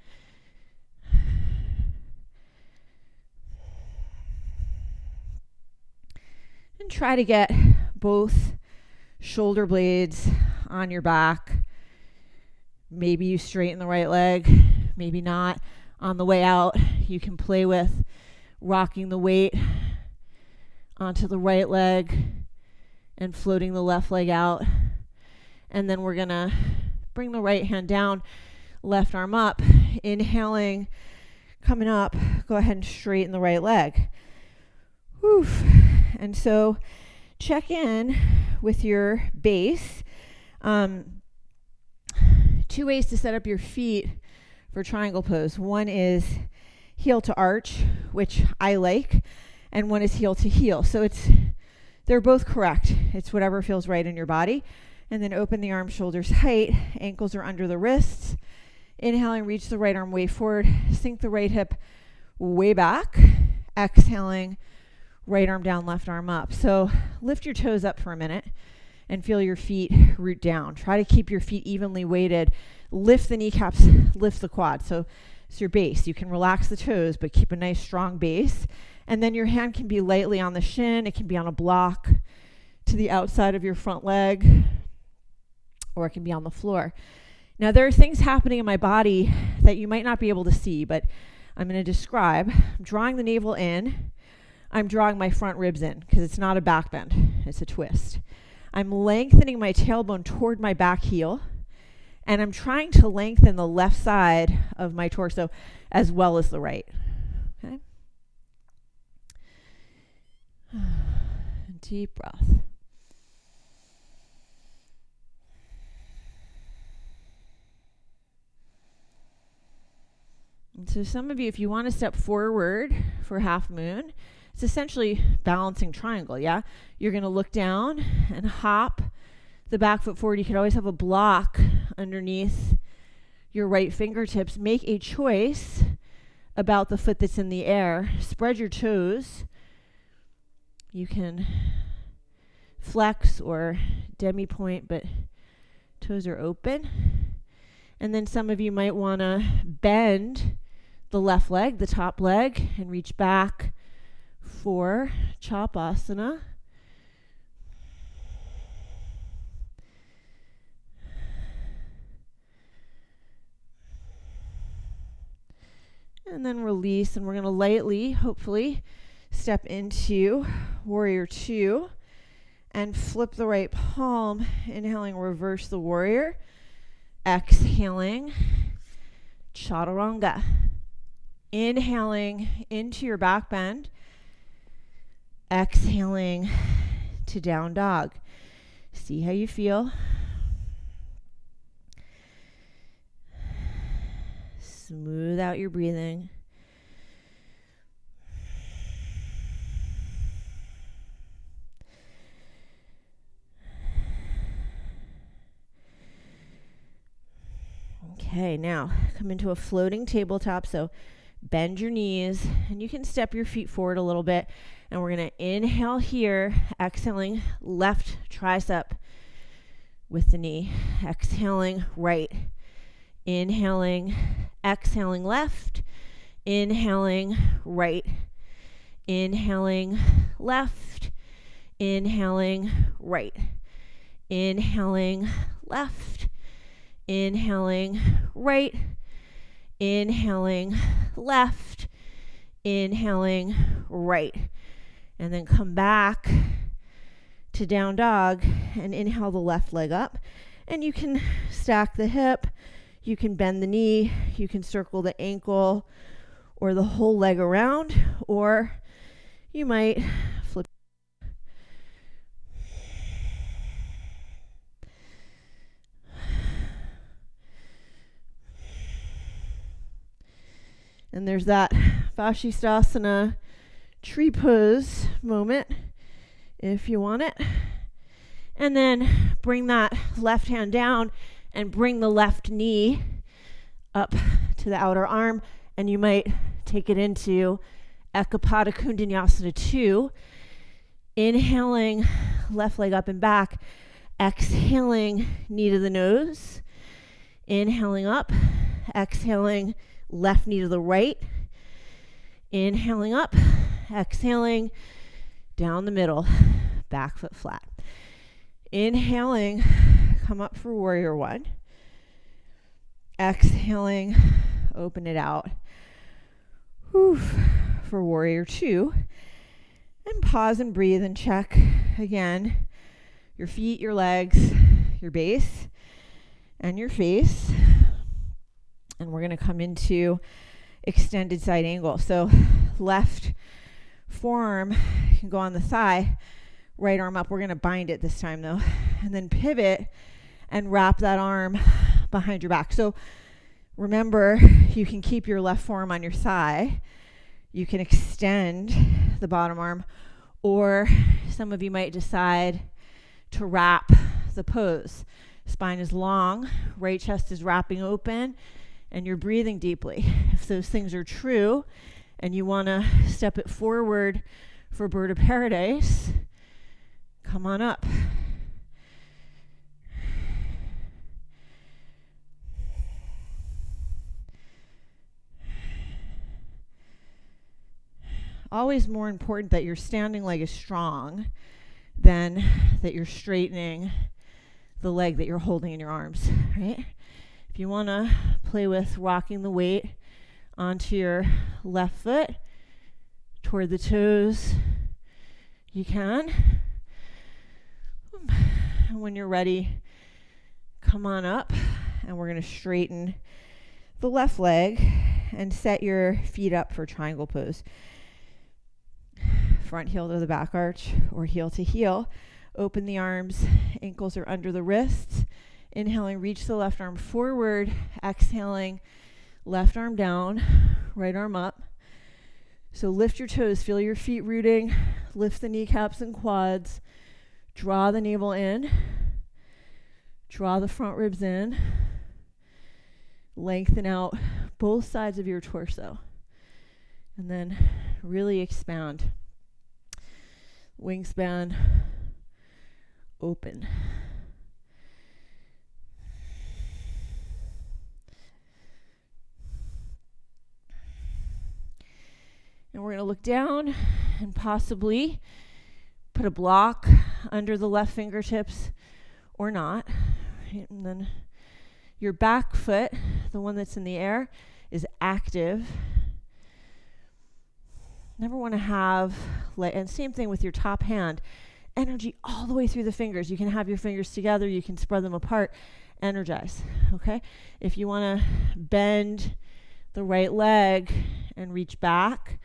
[SPEAKER 2] try to get both shoulder blades on your back. Maybe you straighten the right leg, maybe not. On the way out, you can play with rocking the weight onto the right leg and floating the left leg out. And then we're gonna bring the right hand down, left arm up, inhaling, coming up, go ahead and straighten the right leg. Whew. And so check in with your base. 2 ways to set up your feet for triangle pose. One is heel to arch, which I like, and one is heel to heel. So they're both correct. It's whatever feels right in your body. And then open the arms, shoulders height, ankles are under the wrists. Inhaling, reach the right arm way forward, sink the right hip way back. Exhaling, right arm down, left arm up. So lift your toes up for a minute and feel your feet root down. Try to keep your feet evenly weighted. Lift the kneecaps, lift the quad. So it's your base. You can relax the toes, but keep a nice strong base. And then your hand can be lightly on the shin. It can be on a block to the outside of your front leg, or it can be on the floor. Now, there are things happening in my body that you might not be able to see, but I'm going to describe. I'm drawing the navel in. I'm drawing my front ribs in because it's not a back bend. It's a twist. I'm lengthening my tailbone toward my back heel, and I'm trying to lengthen the left side of my torso as well as the right. Okay? Deep breath. And so some of you, if you want to step forward for half moon, it's essentially balancing triangle, yeah? You're going to look down and hop the back foot forward. You could always have a block underneath your right fingertips. Make a choice about the foot that's in the air. Spread your toes. You can flex or demi-point, but toes are open. And then some of you might want to bend the left leg, the top leg, and reach back for Chapasana. And then release, and we're going to lightly, hopefully, step into Warrior 2 and flip the right palm. Inhaling, reverse the warrior. Exhaling, Chaturanga. Inhaling into your back bend. Exhaling to down dog. See how you feel. Smooth out your breathing. Okay, now come into a floating tabletop. So bend your knees, and you can step your feet forward a little bit. And we're going to inhale here, exhaling left tricep with the knee. Exhaling right. Inhaling, exhaling left. Inhaling right. Inhaling left. Inhaling right. Inhaling left. Inhaling right. Inhaling left. Inhaling right. And then come back to down dog and inhale the left leg up. And you can stack the hip. You can bend the knee. You can circle the ankle or the whole leg around. Or you might flip. And there's that Vashisthasana tree pose moment if you want it. And then bring that left hand down and bring the left knee up to the outer arm. And you might take it into Ekapada Kundanyasana 2. Inhaling, left leg up and back. Exhaling, knee to the nose. Inhaling up. Exhaling, left knee to the right. Inhaling up. Exhaling, down the middle. back foot flat. Inhaling, come up for warrior one. Exhaling, open it out. Whew, for warrior two. And pause and breathe and check again your feet, your legs, your base, and your face. And we're going to come into extended side angle. So left forearm can go on the thigh, right arm up. We're going to bind it this time though. And then pivot and wrap that arm behind your back. So remember, you can keep your left forearm on your thigh. You can extend the bottom arm, or some of you might decide to wrap the pose. Spine is long, right chest is wrapping open, and you're breathing deeply. If those things are true and you want to step it forward for bird of paradise, come on up. Always more important that your standing leg is strong than that you're straightening the leg that you're holding in your arms, right? If you want to play with rocking the weight onto your left foot toward the toes, you can. And when you're ready, come on up, and we're going to straighten the left leg and set your feet up for triangle pose. Front heel to the back arch or heel to heel. Open the arms, ankles are under the wrists. Inhaling, reach the left arm forward. Exhaling, left arm down, right arm up. So lift your toes, feel your feet rooting. Lift the kneecaps and quads. Draw the navel in. Draw the front ribs in. Lengthen out both sides of your torso. And then really expand. Wingspan open. And we're going to look down and possibly put a block under the left fingertips or not. Right? And then your back foot, the one that's in the air, is active. Never want to have, and same thing with your top hand, energy all the way through the fingers. You can have your fingers together, you can spread them apart, energize, okay? If you want to bend the right leg and reach back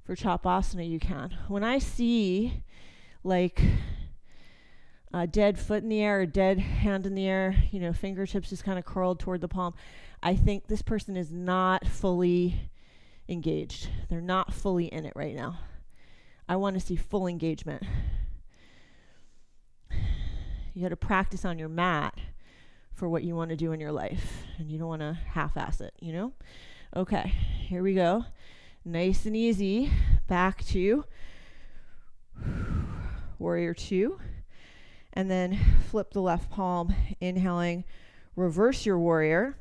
[SPEAKER 2] for Chapasana, you can. When I see like a dead foot in the air, a dead hand in the air, fingertips just kind of curled toward the palm, I think this person is not fully engaged. They're not fully in it right now. I want to see full engagement. You got to practice on your mat for what you want to do in your life, and you don't want to half-ass it, Okay, here we go. Nice and easy. Back to warrior two, and then flip the left palm. Inhaling, reverse your warrior,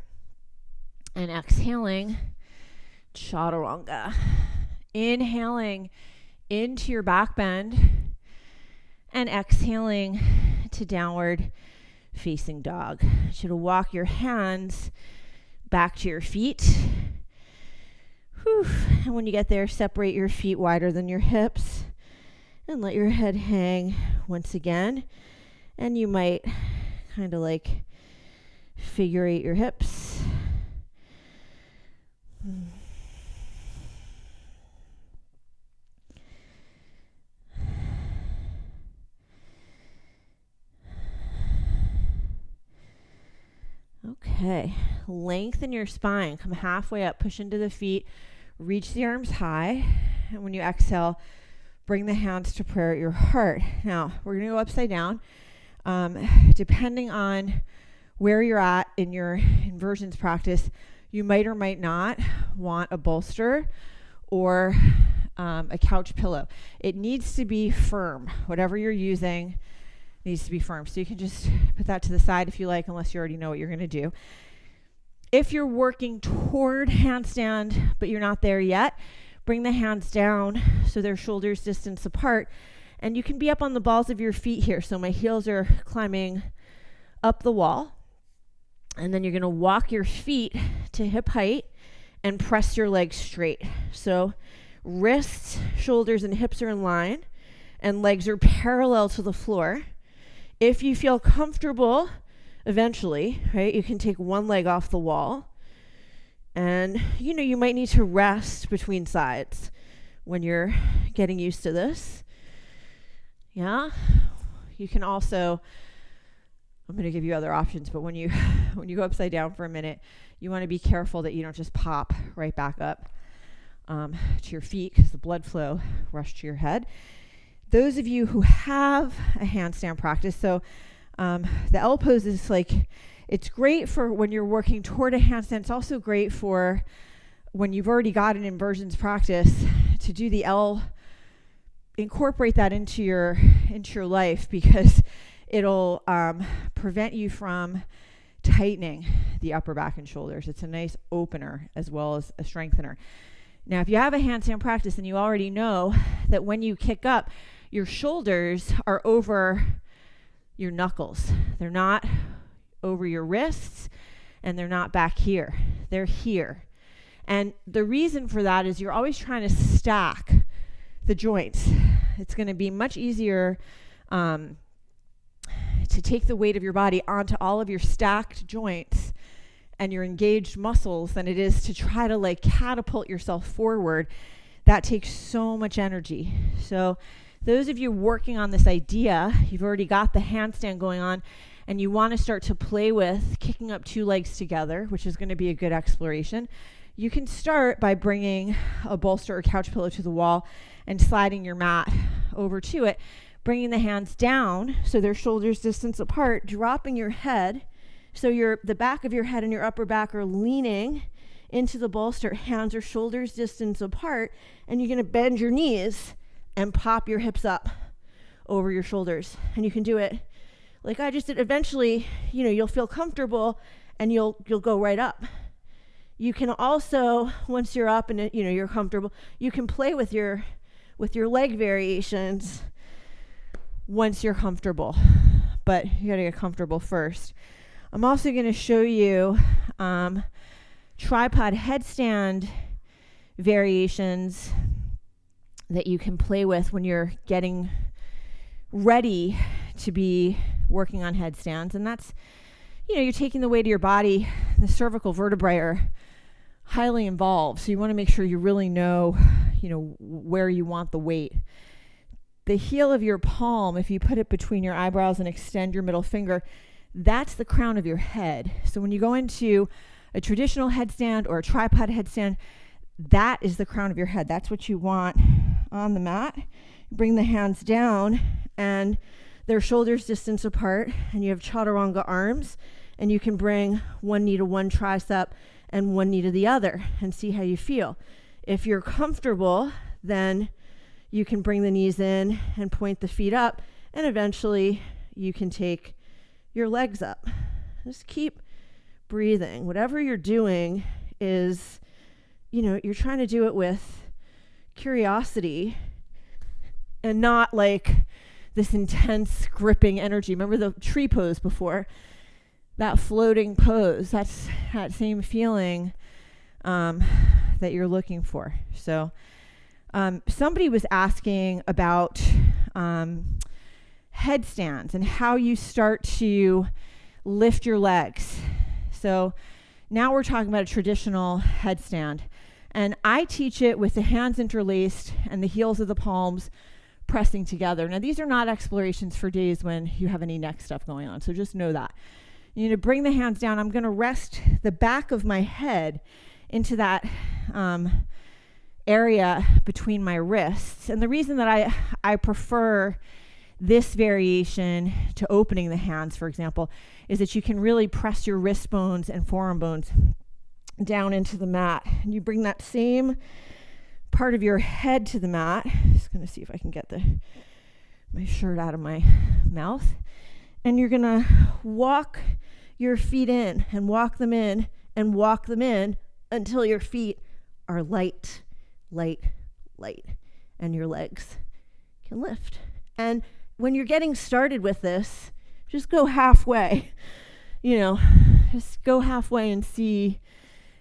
[SPEAKER 2] and exhaling, chaturanga. Inhaling into your back bend and exhaling to downward facing dog. I want you to walk your hands back to your feet. Whew. And when you get there, separate your feet wider than your hips and let your head hang once again. And you might kind of like figure eight your hips. Okay, lengthen your spine. Come halfway up, push into the feet, reach the arms high. And when you exhale, bring the hands to prayer at your heart. Now, we're going to go upside down. Depending on where you're at in your inversions practice, you might or might not want a bolster or a couch pillow. It needs to be firm. Whatever you're using needs to be firm. So you can just put that to the side if you like, unless you already know what you're going to do. If you're working toward handstand, but you're not there yet, bring the hands down so they're shoulders distance apart And you can be up on the balls of your feet here. So my heels are climbing up the wall. And then you're going to walk your feet to hip height and press your legs straight. So wrists, shoulders, and hips are in line, and legs are parallel to the floor. If you feel comfortable, eventually, right, you can take one leg off the wall. And, you might need to rest between sides when you're getting used to this. Yeah. You can also, I'm going to give you other options, but when you go upside down for a minute, you want to be careful that you don't just pop right back up to your feet because the blood flow rushed to your head. Those of you who have a handstand practice, so the L pose is it's great for when you're working toward a handstand. It's also great for when you've already got an inversions practice to do the L, incorporate that into your life, because it'll prevent you from tightening the upper back and shoulders. It's a nice opener as well as a strengthener. Now, if you have a handstand practice, and you already know that when you kick up, your shoulders are over your knuckles. They're not over your wrists, and they're not back here. They're here. And the reason for that is you're always trying to stack the joints. It's going to be much easier to take the weight of your body onto all of your stacked joints and your engaged muscles than it is to try to catapult yourself forward. That takes so much energy. So those of you working on this idea, you've already got the handstand going on, and you want to start to play with kicking up two legs together, which is going to be a good exploration. You can start by bringing a bolster or couch pillow to the wall and sliding your mat over to it, bringing the hands down so they're shoulders distance apart, dropping your head so the back of your head and your upper back are leaning into the bolster. Hands are shoulders distance apart, and you're going to bend your knees and pop your hips up over your shoulders. And you can do it like I just did. Eventually, you'll feel comfortable and you'll go right up. You can also, once you're up and you're comfortable, you can play with your leg variations once you're comfortable, but you got to get comfortable first. I'm also going to show you tripod headstand variations that you can play with when you're getting ready to be working on headstands. And that's, you're taking the weight of your body. The cervical vertebrae are highly involved, so you want to make sure you really know, where you want the weight. The heel of your palm, if you put it between your eyebrows and extend your middle finger, that's the crown of your head. So when you go into a traditional headstand or a tripod headstand, that is the crown of your head. That's what you want on the mat. Bring the hands down, and they're shoulders distance apart, and you have chaturanga arms, and you can bring one knee to one tricep and one knee to the other and see how you feel. If you're comfortable, then you can bring the knees in and point the feet up, and eventually you can take your legs up. Just keep breathing. Whatever you're doing is, you're trying to do it with curiosity and not this intense gripping energy. Remember the tree pose before? That floating pose, that's that same feeling that you're looking for. So somebody was asking about headstands and how you start to lift your legs. So now we're talking about a traditional headstand. And I teach it with the hands interlaced and the heels of the palms pressing together. Now, these are not explorations for days when you have any neck stuff going on. So just know that. You need to bring the hands down. I'm going to rest the back of my head into that area between my wrists. And the reason that I prefer this variation to opening the hands, for example, is that you can really press your wrist bones and forearm bones down into the mat. And you bring that same part of your head to the mat. Just going to see if I can get my shirt out of my mouth. And you're going to walk your feet in and walk them in and walk them in until your feet are light, light, light. And your legs can lift And when you're getting started with this, just go halfway, just go halfway and see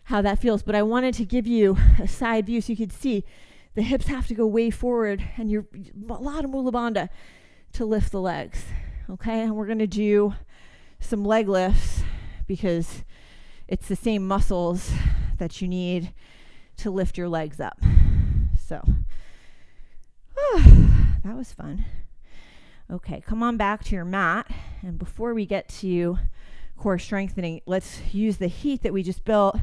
[SPEAKER 2] how that feels. But I wanted to give you a side view so you could see the hips have to go way forward and you're a lot of mula bandha to lift the legs. Okay. And we're going to do some leg lifts because it's the same muscles that you need to lift your legs up. So that was fun. Okay, come on back to your mat. And before we get to core strengthening, let's use the heat that we just built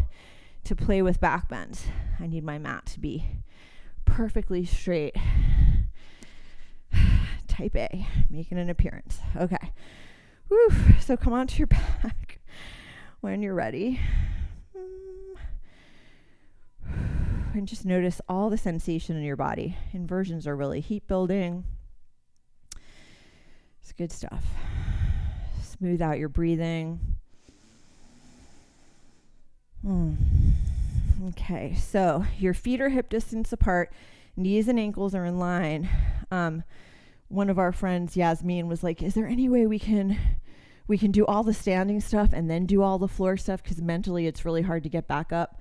[SPEAKER 2] to play with back bends. I need my mat to be perfectly straight. Type A, making an appearance. Okay. Woo. So come onto your back when you're ready. And just notice all the sensation in your body. Inversions are really heat building. It's good stuff. Smooth out your breathing. Okay, so your feet are hip distance apart. Knees and ankles are in line. One of our friends, Yasmin, was like, is there any way we can do all the standing stuff and then do all the floor stuff? Because mentally it's really hard to get back up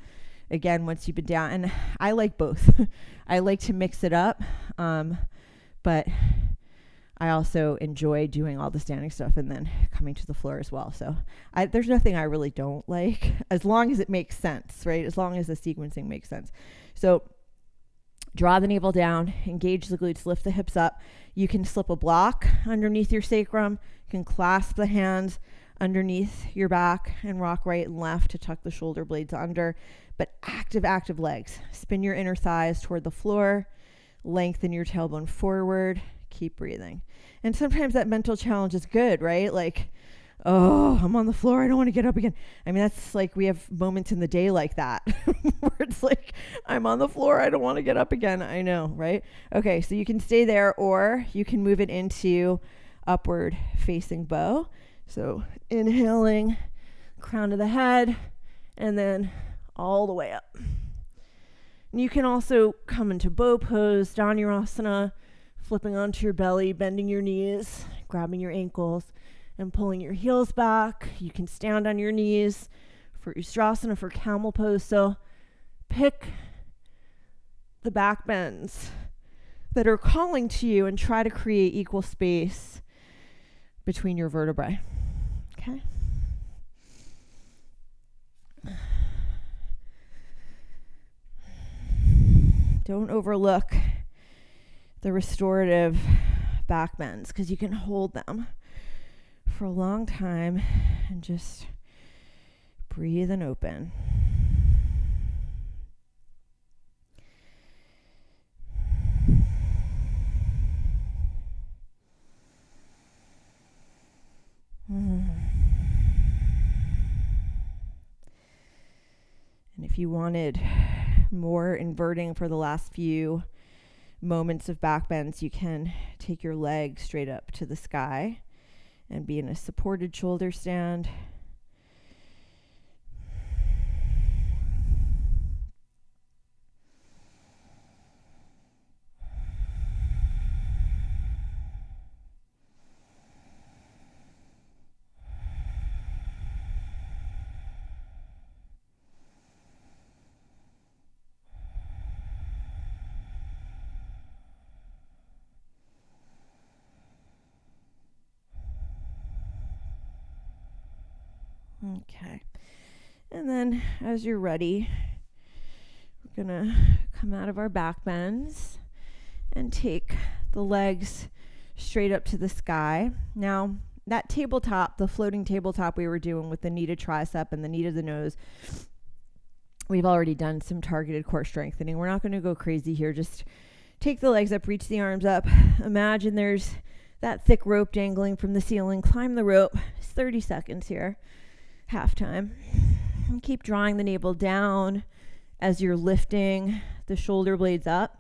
[SPEAKER 2] again once you've been down. And I like both. I like to mix it up. But I also enjoy doing all the standing stuff and then coming to the floor as well. So there's nothing I really don't like, as long as it makes sense, right? As long as the sequencing makes sense. So draw the navel down, engage the glutes, lift the hips up. You can slip a block underneath your sacrum. You can clasp the hands underneath your back and rock right and left to tuck the shoulder blades under. But active legs. Spin your inner thighs toward the floor. Lengthen your tailbone forward. Keep breathing. And sometimes that mental challenge is good, right? Like, oh, I'm on the floor. I don't want to get up again. I mean, that's like, we have moments in the day like that where it's like, I'm on the floor. I don't want to get up again. I know, right? Okay, so you can stay there or you can move it into upward facing bow. So inhaling, crown of the head, and then all the way up. And you can also come into bow pose, Dhanurasana, flipping onto your belly, bending your knees, grabbing your ankles, and pulling your heels back. You can stand on your knees for Ustrasana, for camel pose. So pick the back bends that are calling to you and try to create equal space between your vertebrae. Okay? Don't overlook the restorative back bends because you can hold them for a long time and just breathe and open. And if you wanted more inverting for the last few moments of back bends, you can take your legs straight up to the sky and be in a supported shoulder stand. Okay. And then as you're ready, we're going to come out of our back bends and take the legs straight up to the sky. Now, that tabletop, the floating tabletop we were doing with the knee to tricep and the knee to the nose, we've already done some targeted core strengthening. We're not going to go crazy here. Just take the legs up, reach the arms up. Imagine there's that thick rope dangling from the ceiling. Climb the rope. It's 30 seconds here. Half time. And keep drawing the navel down as you're lifting the shoulder blades up.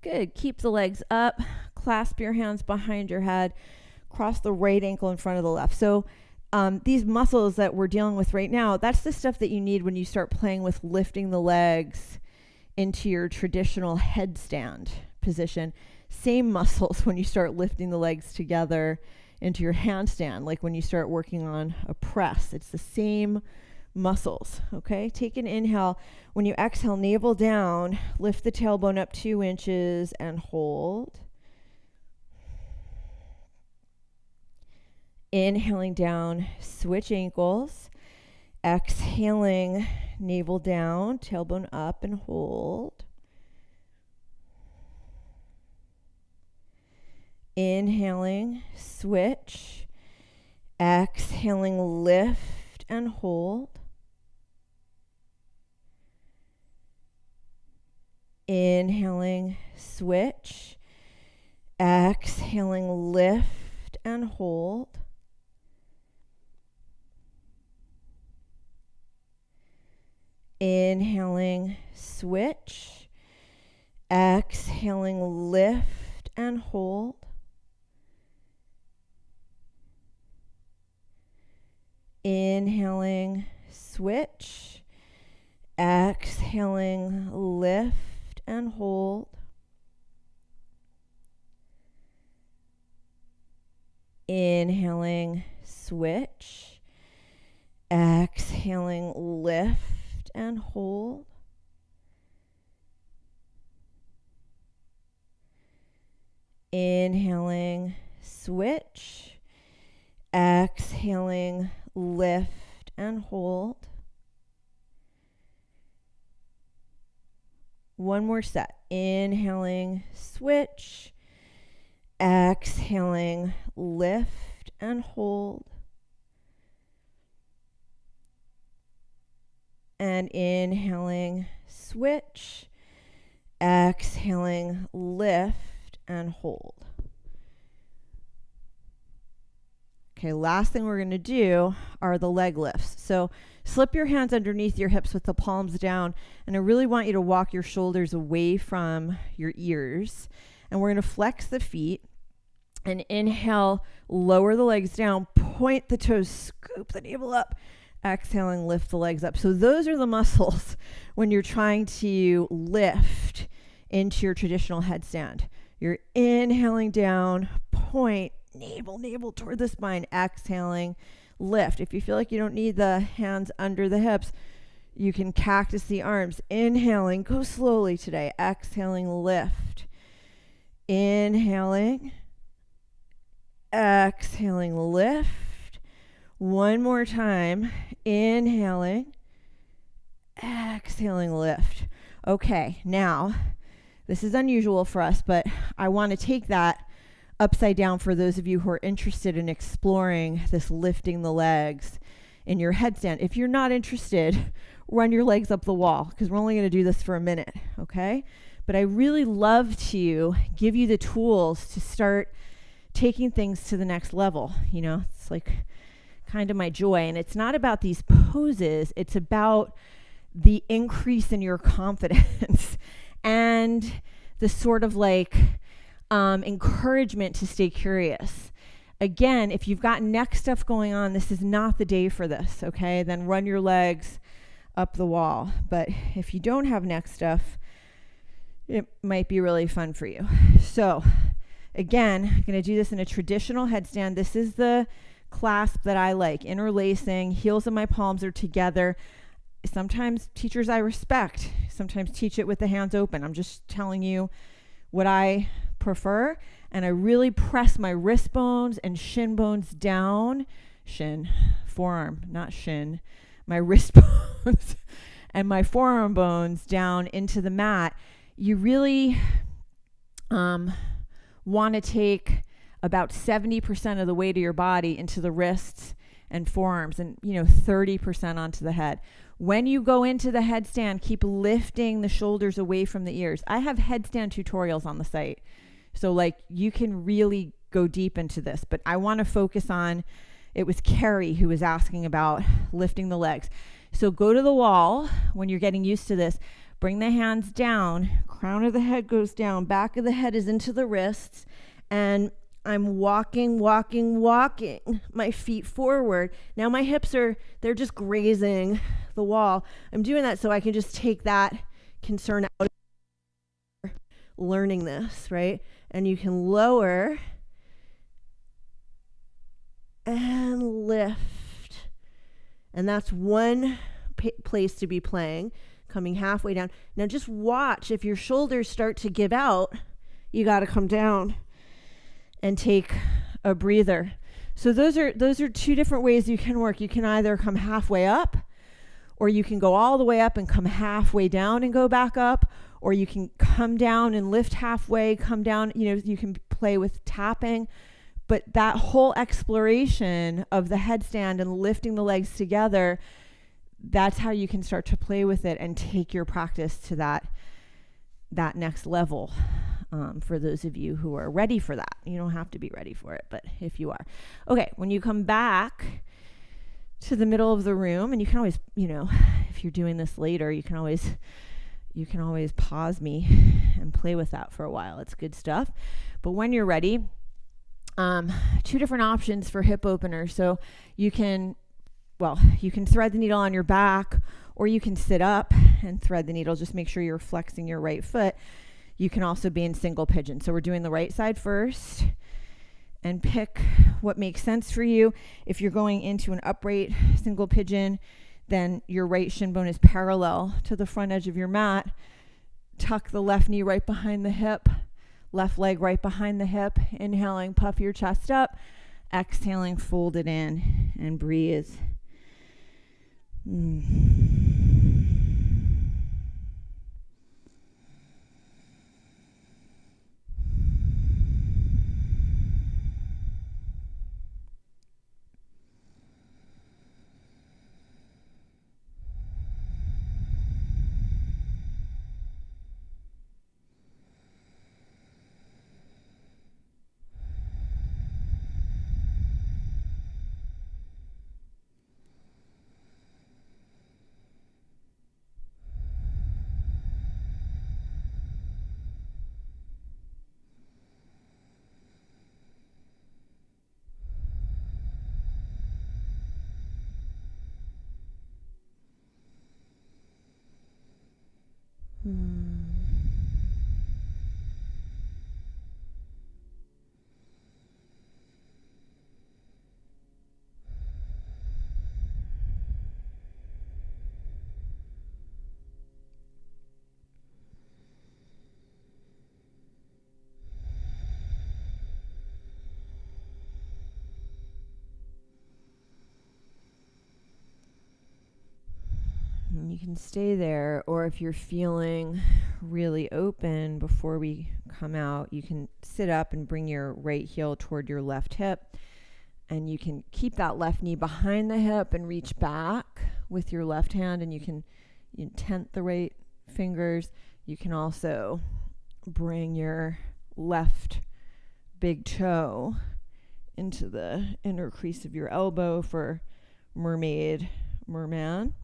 [SPEAKER 2] Good. Keep the legs up. Clasp your hands behind your head. Cross the right ankle in front of the left. So these muscles that we're dealing with right now, that's the stuff that you need when you start playing with lifting the legs into your traditional headstand position. Same muscles when you start lifting the legs together into your handstand, like when you start working on a press. It's the same muscles, okay? Take an inhale. When you exhale, navel down, lift the tailbone up 2 inches and hold. Inhaling down, switch ankles. Exhaling, navel down, tailbone up and hold. Inhaling, switch. Exhaling, lift and hold. Inhaling, switch. Exhaling, lift and hold. Inhaling, switch. Exhaling, lift and hold. Inhaling, switch. Exhaling, lift and hold. Inhaling, switch. Exhaling, lift and hold. Inhaling, switch. Exhaling, lift and hold. One more set. Inhaling, switch. Exhaling, lift and hold. And inhaling, switch. Exhaling, lift and hold. Okay, last thing we're going to do are the leg lifts. So slip your hands underneath your hips with the palms down, and I really want you to walk your shoulders away from your ears. And we're going to flex the feet and inhale, lower the legs down, point the toes, scoop the navel up. Exhaling, lift the legs up. So those are the muscles when you're trying to lift into your traditional headstand. You're inhaling down, point, navel toward the spine, exhaling, lift. If you feel like you don't need the hands under the hips, you can cactus the arms. Inhaling, go slowly today. Exhaling, lift. Inhaling, exhaling, lift. One more time. Inhaling, exhaling, lift. Okay, now, this is unusual for us, but I want to take that upside down for those of you who are interested in exploring this lifting the legs in your headstand. If you're not interested, run your legs up the wall, because we're only going to do this for a minute, okay? But I really love to give you the tools to start taking things to the next level. You know, it's like kind of my joy. And it's not about these poses. It's about the increase in your confidence and the sort of like encouragement to stay curious. Again, if you've got neck stuff going on, this is not the day for this, okay? Then run your legs up the wall. But if you don't have neck stuff, it might be really fun for you. So again, I'm going to do this in a traditional headstand. This is the clasp that I like, interlacing, heels of my palms are together. Sometimes teachers I respect sometimes teach it with the hands open. I'm just telling you what I prefer. And I really press my wrist bones and shin bones down. Shin, forearm, not shin. My wrist bones and my forearm bones down into the mat. You really want to take about 70% of the weight of your body into the wrists and forearms, and 30% onto the head. When you go into the headstand, keep lifting the shoulders away from the ears. I have headstand tutorials on the site, so you can really go deep into this, but I want to focus on, it was Carrie who was asking about lifting the legs. So go to the wall when you're getting used to this, bring the hands down, Crown of the head goes down. Back of the head is into the wrists. And I'm walking my feet forward. Now my hips they're just grazing the wall. I'm doing that so I can just take that concern out of learning this, right? And you can lower and lift. And that's one place to be playing, coming halfway down. Now just watch, if your shoulders start to give out, you got to come down and take a breather. So those are two different ways you can work. You can either come halfway up, or you can go all the way up and come halfway down and go back up, or you can come down and lift halfway, come down. You can play with tapping, but that whole exploration of the headstand and lifting the legs together, that's how you can start to play with it and take your practice to that next level. For those of you who are ready for that. You don't have to be ready for it, but if you are. Okay, when you come back to the middle of the room, and you can always, if you're doing this later, you can always pause me and play with that for a while. It's good stuff. But when you're ready, two different options for hip openers. So you can thread the needle on your back, or you can sit up and thread the needle. Just make sure you're flexing your right foot. You can also be in single pigeon. So we're doing the right side first, and pick what makes sense for you. If you're going into an upright single pigeon, then your right shin bone is parallel to the front edge of your mat. Tuck the left knee right behind the hip, left leg right behind the hip. Inhaling, puff your chest up. Exhaling, fold it in and breathe. You can stay there, or if you're feeling really open before we come out, you can sit up and bring your right heel toward your left hip, and you can keep that left knee behind the hip and reach back with your left hand, and you can tent the right fingers. You can also bring your left big toe into the inner crease of your elbow for mermaid, merman.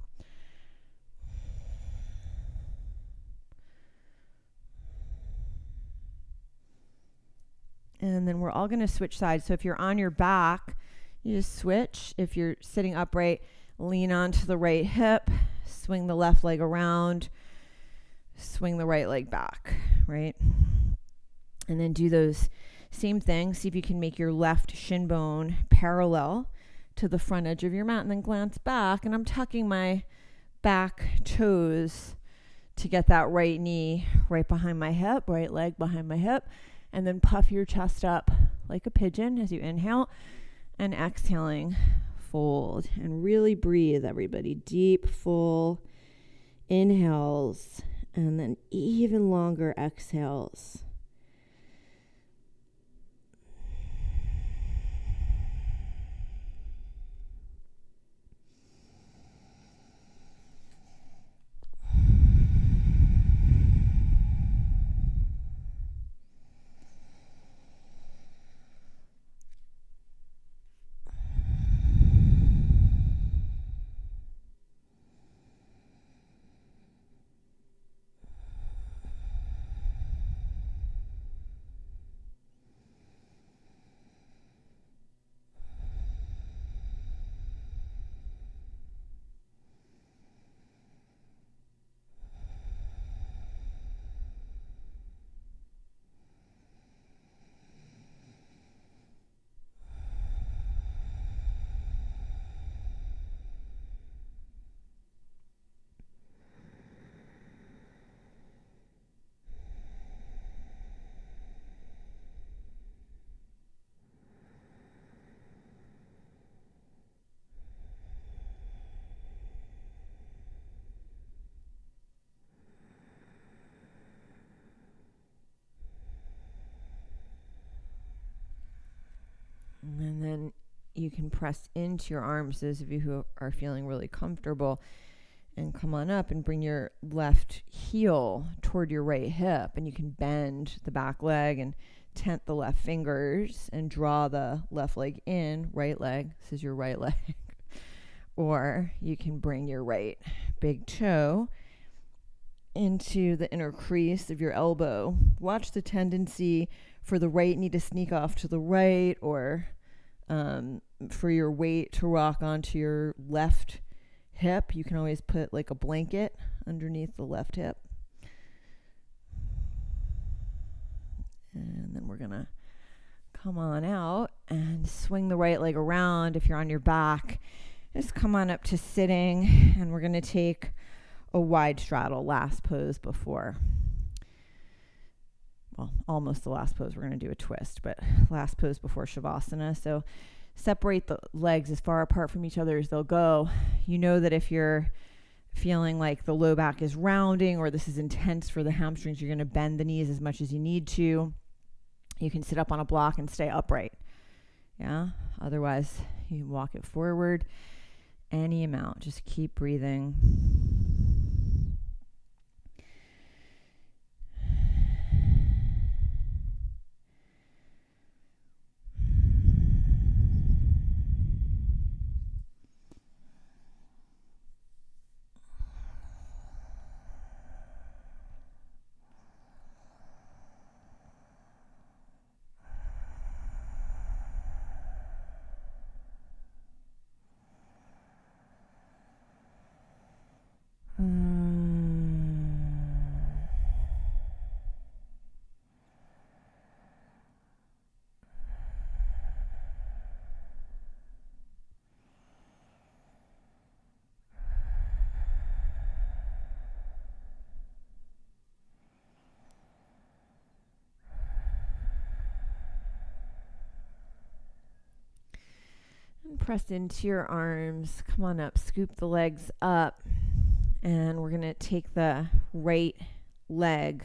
[SPEAKER 2] And then we're all going to switch sides. So if you're on your back, you just switch. If you're sitting upright, lean onto the right hip, swing the left leg around, swing the right leg back, right? And then do those same things. See if you can make your left shin bone parallel to the front edge of your mat, and then glance back. And I'm tucking my back toes to get that right knee right behind my hip, right leg behind my hip. And then puff your chest up like a pigeon as you inhale, and exhaling, fold. And really breathe, everybody. Deep, full inhales, and then even longer exhales. you can press into your arms, those of you who are feeling really comfortable, and come on up and bring your left heel toward your right hip, and you can bend the back leg and tent the left fingers and draw the left leg in, right leg, this is your right leg. Or you can bring your right big toe into the inner crease of your elbow. Watch the tendency for the right knee to sneak off to the right, or for your weight to rock onto your left hip. You can always put like a blanket underneath the left hip. And then we're going to come on out and swing the right leg around. If you're on your back, just come on up to sitting, and we're going to take a wide straddle, last pose before, well, almost the last pose. We're going to do a twist, but last pose before Shavasana. So separate the legs as far apart from each other as they'll go. You know that if you're feeling like the low back is rounding or this is intense for the hamstrings, you're going to bend the knees as much as you need to. You can sit up on a block and stay upright. Yeah. Otherwise, you can walk it forward any amount. Just keep breathing. And press into your arms. Come on up. Scoop the legs up. And we're going to take the right leg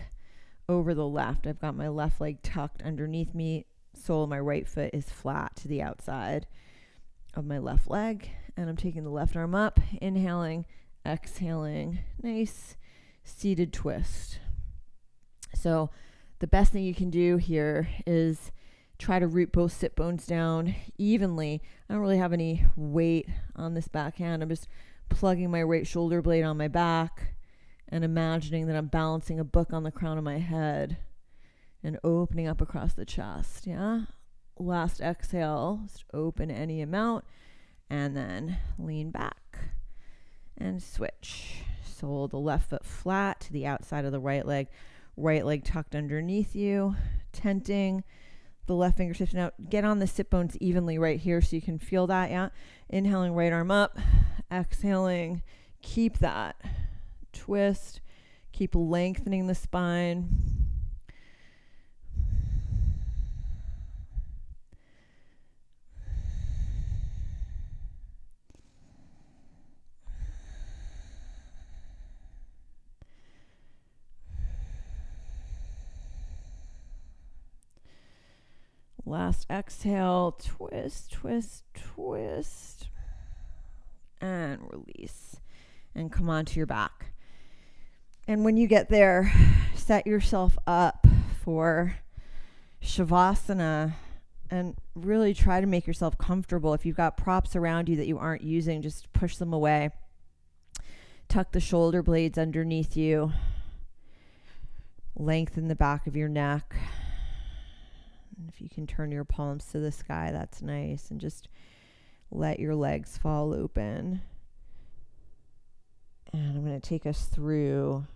[SPEAKER 2] over the left. I've got my left leg tucked underneath me. Sole of my right foot is flat to the outside of my left leg. And I'm taking the left arm up, inhaling, exhaling. Nice seated twist. So the best thing you can do here is try to root both sit bones down evenly. I don't really have any weight on this backhand. I'm just plugging my right shoulder blade on my back and imagining that I'm balancing a book on the crown of my head and opening up across the chest. Yeah. Last exhale, just open any amount and then lean back and switch. Sole the left foot flat to the outside of the right leg tucked underneath you, tenting the left fingertips. Now get on the sit bones evenly right here so you can feel that. Yeah. Inhaling, right arm up, exhaling, keep that twist, keep lengthening the spine. Last exhale, twist, twist, twist, and release. And come onto your back. And when you get there, set yourself up for Shavasana and really try to make yourself comfortable. If you've got props around you that you aren't using, just push them away. Tuck the shoulder blades underneath you. Lengthen the back of your neck. If you can turn your palms to the sky, that's nice. And just let your legs fall open. And I'm going to take us through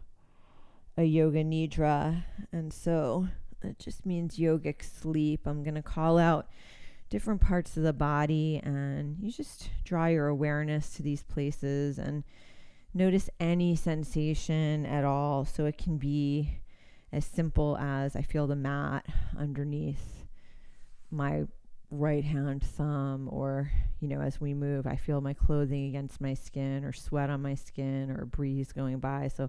[SPEAKER 2] a yoga nidra. And so it just means yogic sleep. I'm going to call out different parts of the body, and you just draw your awareness to these places and notice any sensation at all. So it can be as simple as I feel the mat underneath my right hand thumb, or, you know, as we move, I feel my clothing against my skin, or sweat on my skin, or a breeze going by. So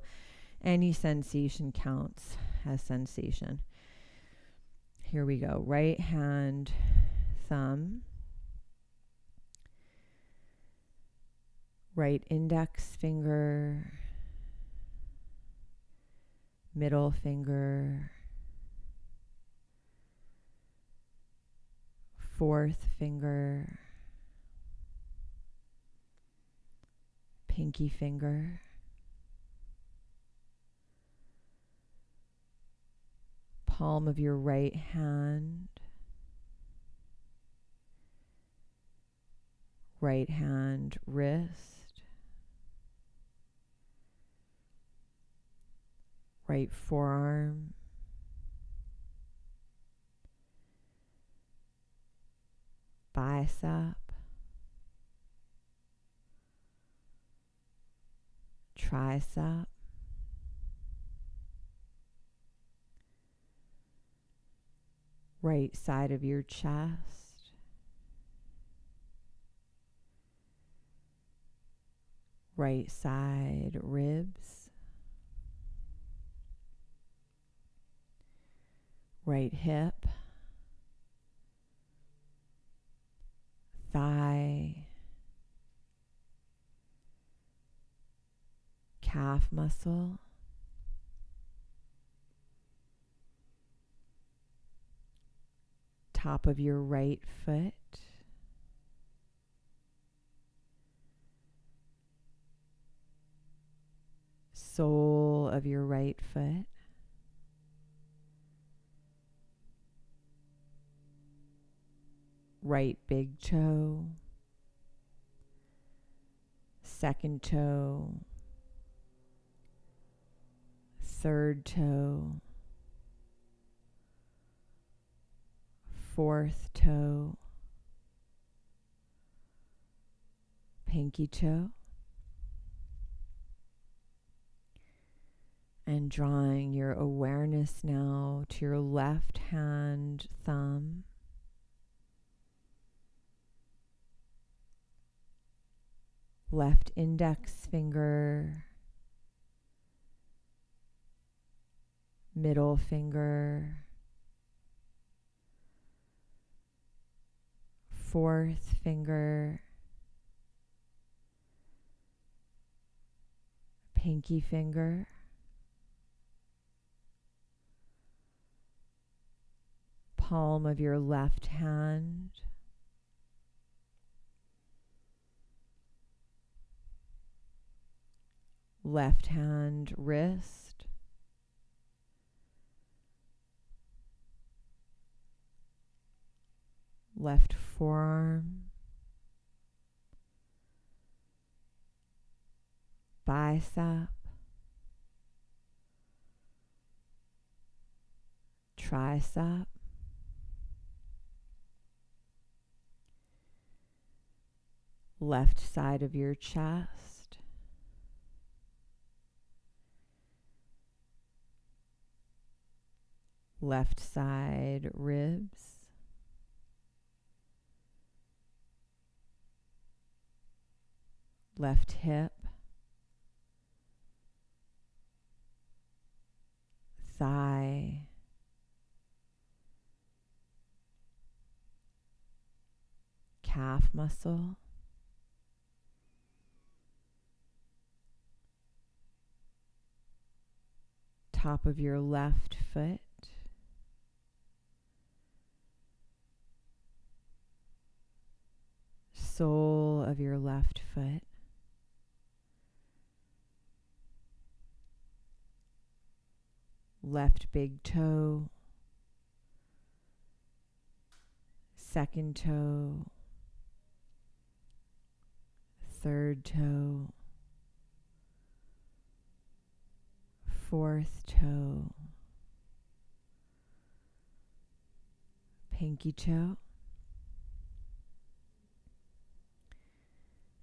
[SPEAKER 2] any sensation counts as sensation. Here we go. Right hand thumb
[SPEAKER 1] Right index finger, middle finger, fourth finger, pinky finger, palm of your right hand, right hand wrist, right forearm, bicep, tricep, right side of your chest, right side ribs, right hip, thigh, calf muscle, top of your right foot, sole of your right foot, right big toe, second toe, third toe, fourth toe, pinky toe, and drawing your awareness now to your left hand thumb, left index finger, middle finger, fourth finger, pinky finger, palm of your left hand, left hand wrist, left forearm, bicep, tricep, left side of your chest, left side ribs, left hip, thigh, calf muscle, top of your left foot, sole of your left foot, left big toe, second toe, third toe, fourth toe, pinky toe,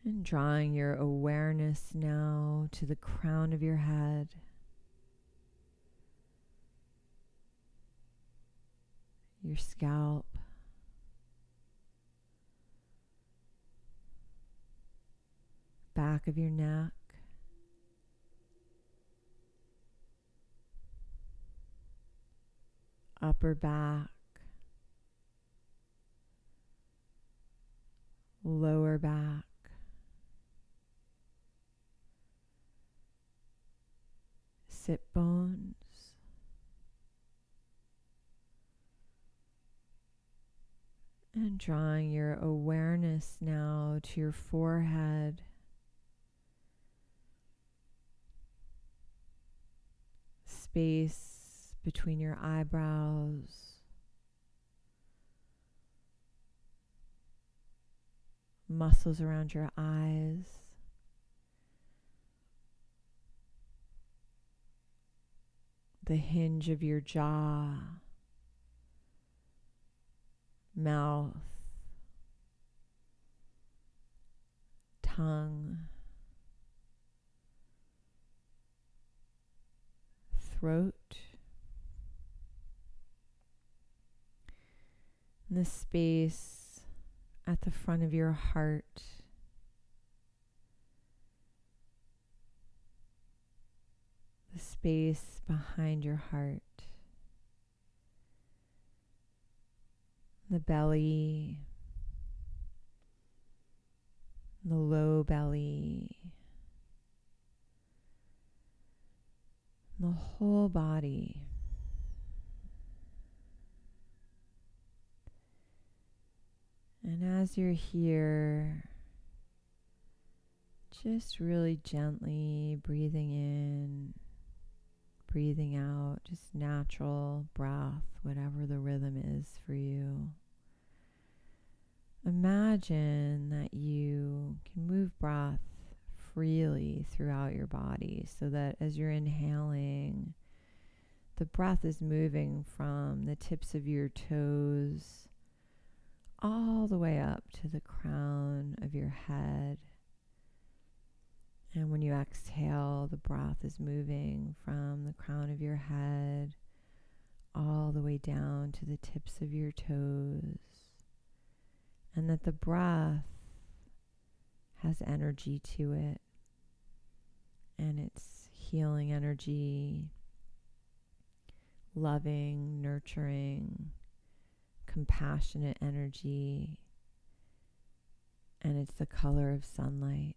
[SPEAKER 1] and drawing your awareness now to the crown of your head, your scalp, back of your neck, upper back, lower back, sit bones. And drawing your awareness now to your forehead. Space between your eyebrows. Muscles around your eyes. The hinge of your jaw. Mouth. Tongue. Throat. And the space at the front of your heart. The space behind your heart. The belly. The low belly. The whole body. And as you're here, just really gently breathing in, breathing out, just natural breath, whatever the rhythm is for you. Imagine that you can move breath freely throughout your body so that as you're inhaling, the breath is moving from the tips of your toes all the way up to the crown of your head. And when you exhale, the breath is moving from the crown of your head all the way down to the tips of your toes. And that the breath has energy to it. And it's healing energy, loving, nurturing, compassionate energy. And it's the color of sunlight.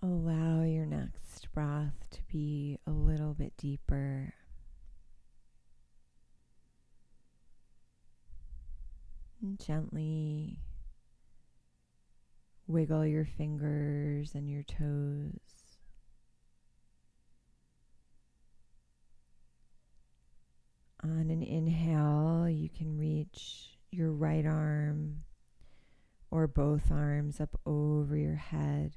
[SPEAKER 1] Allow your next breath to be a little bit deeper. And gently wiggle your fingers and your toes. On an inhale, you can reach your right arm or both arms up over your head.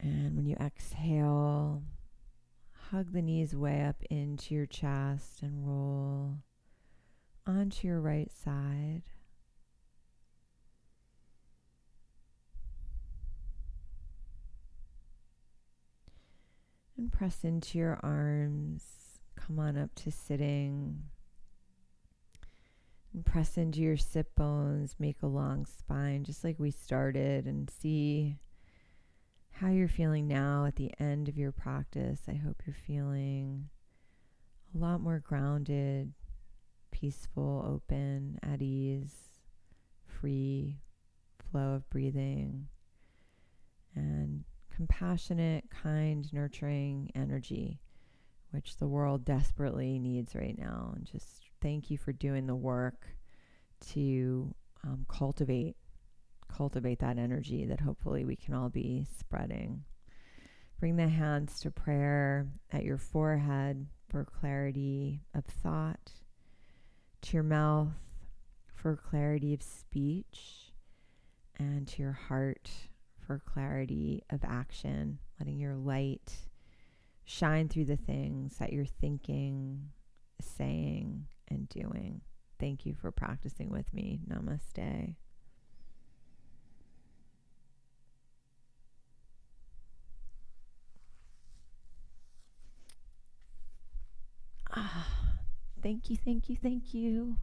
[SPEAKER 1] And when you exhale, hug the knees way up into your chest and roll onto your right side. And press into your arms. Come on up to sitting. And press into your sit bones. Make a long spine, just like we started, and see how you're feeling now at the end of your practice. I hope you're feeling a lot more grounded, peaceful, open, at ease, free flow of breathing, and compassionate, kind, nurturing energy, which the world desperately needs right now. And just thank you for doing the work to cultivate that energy that hopefully we can all be spreading. Bring the hands to prayer at your forehead for clarity of thought, to your mouth for clarity of speech, and to your heart for clarity of action, letting your light shine through the things that you're thinking, saying, and doing. Thank you for practicing with me. Namaste. Thank you, thank you, thank you.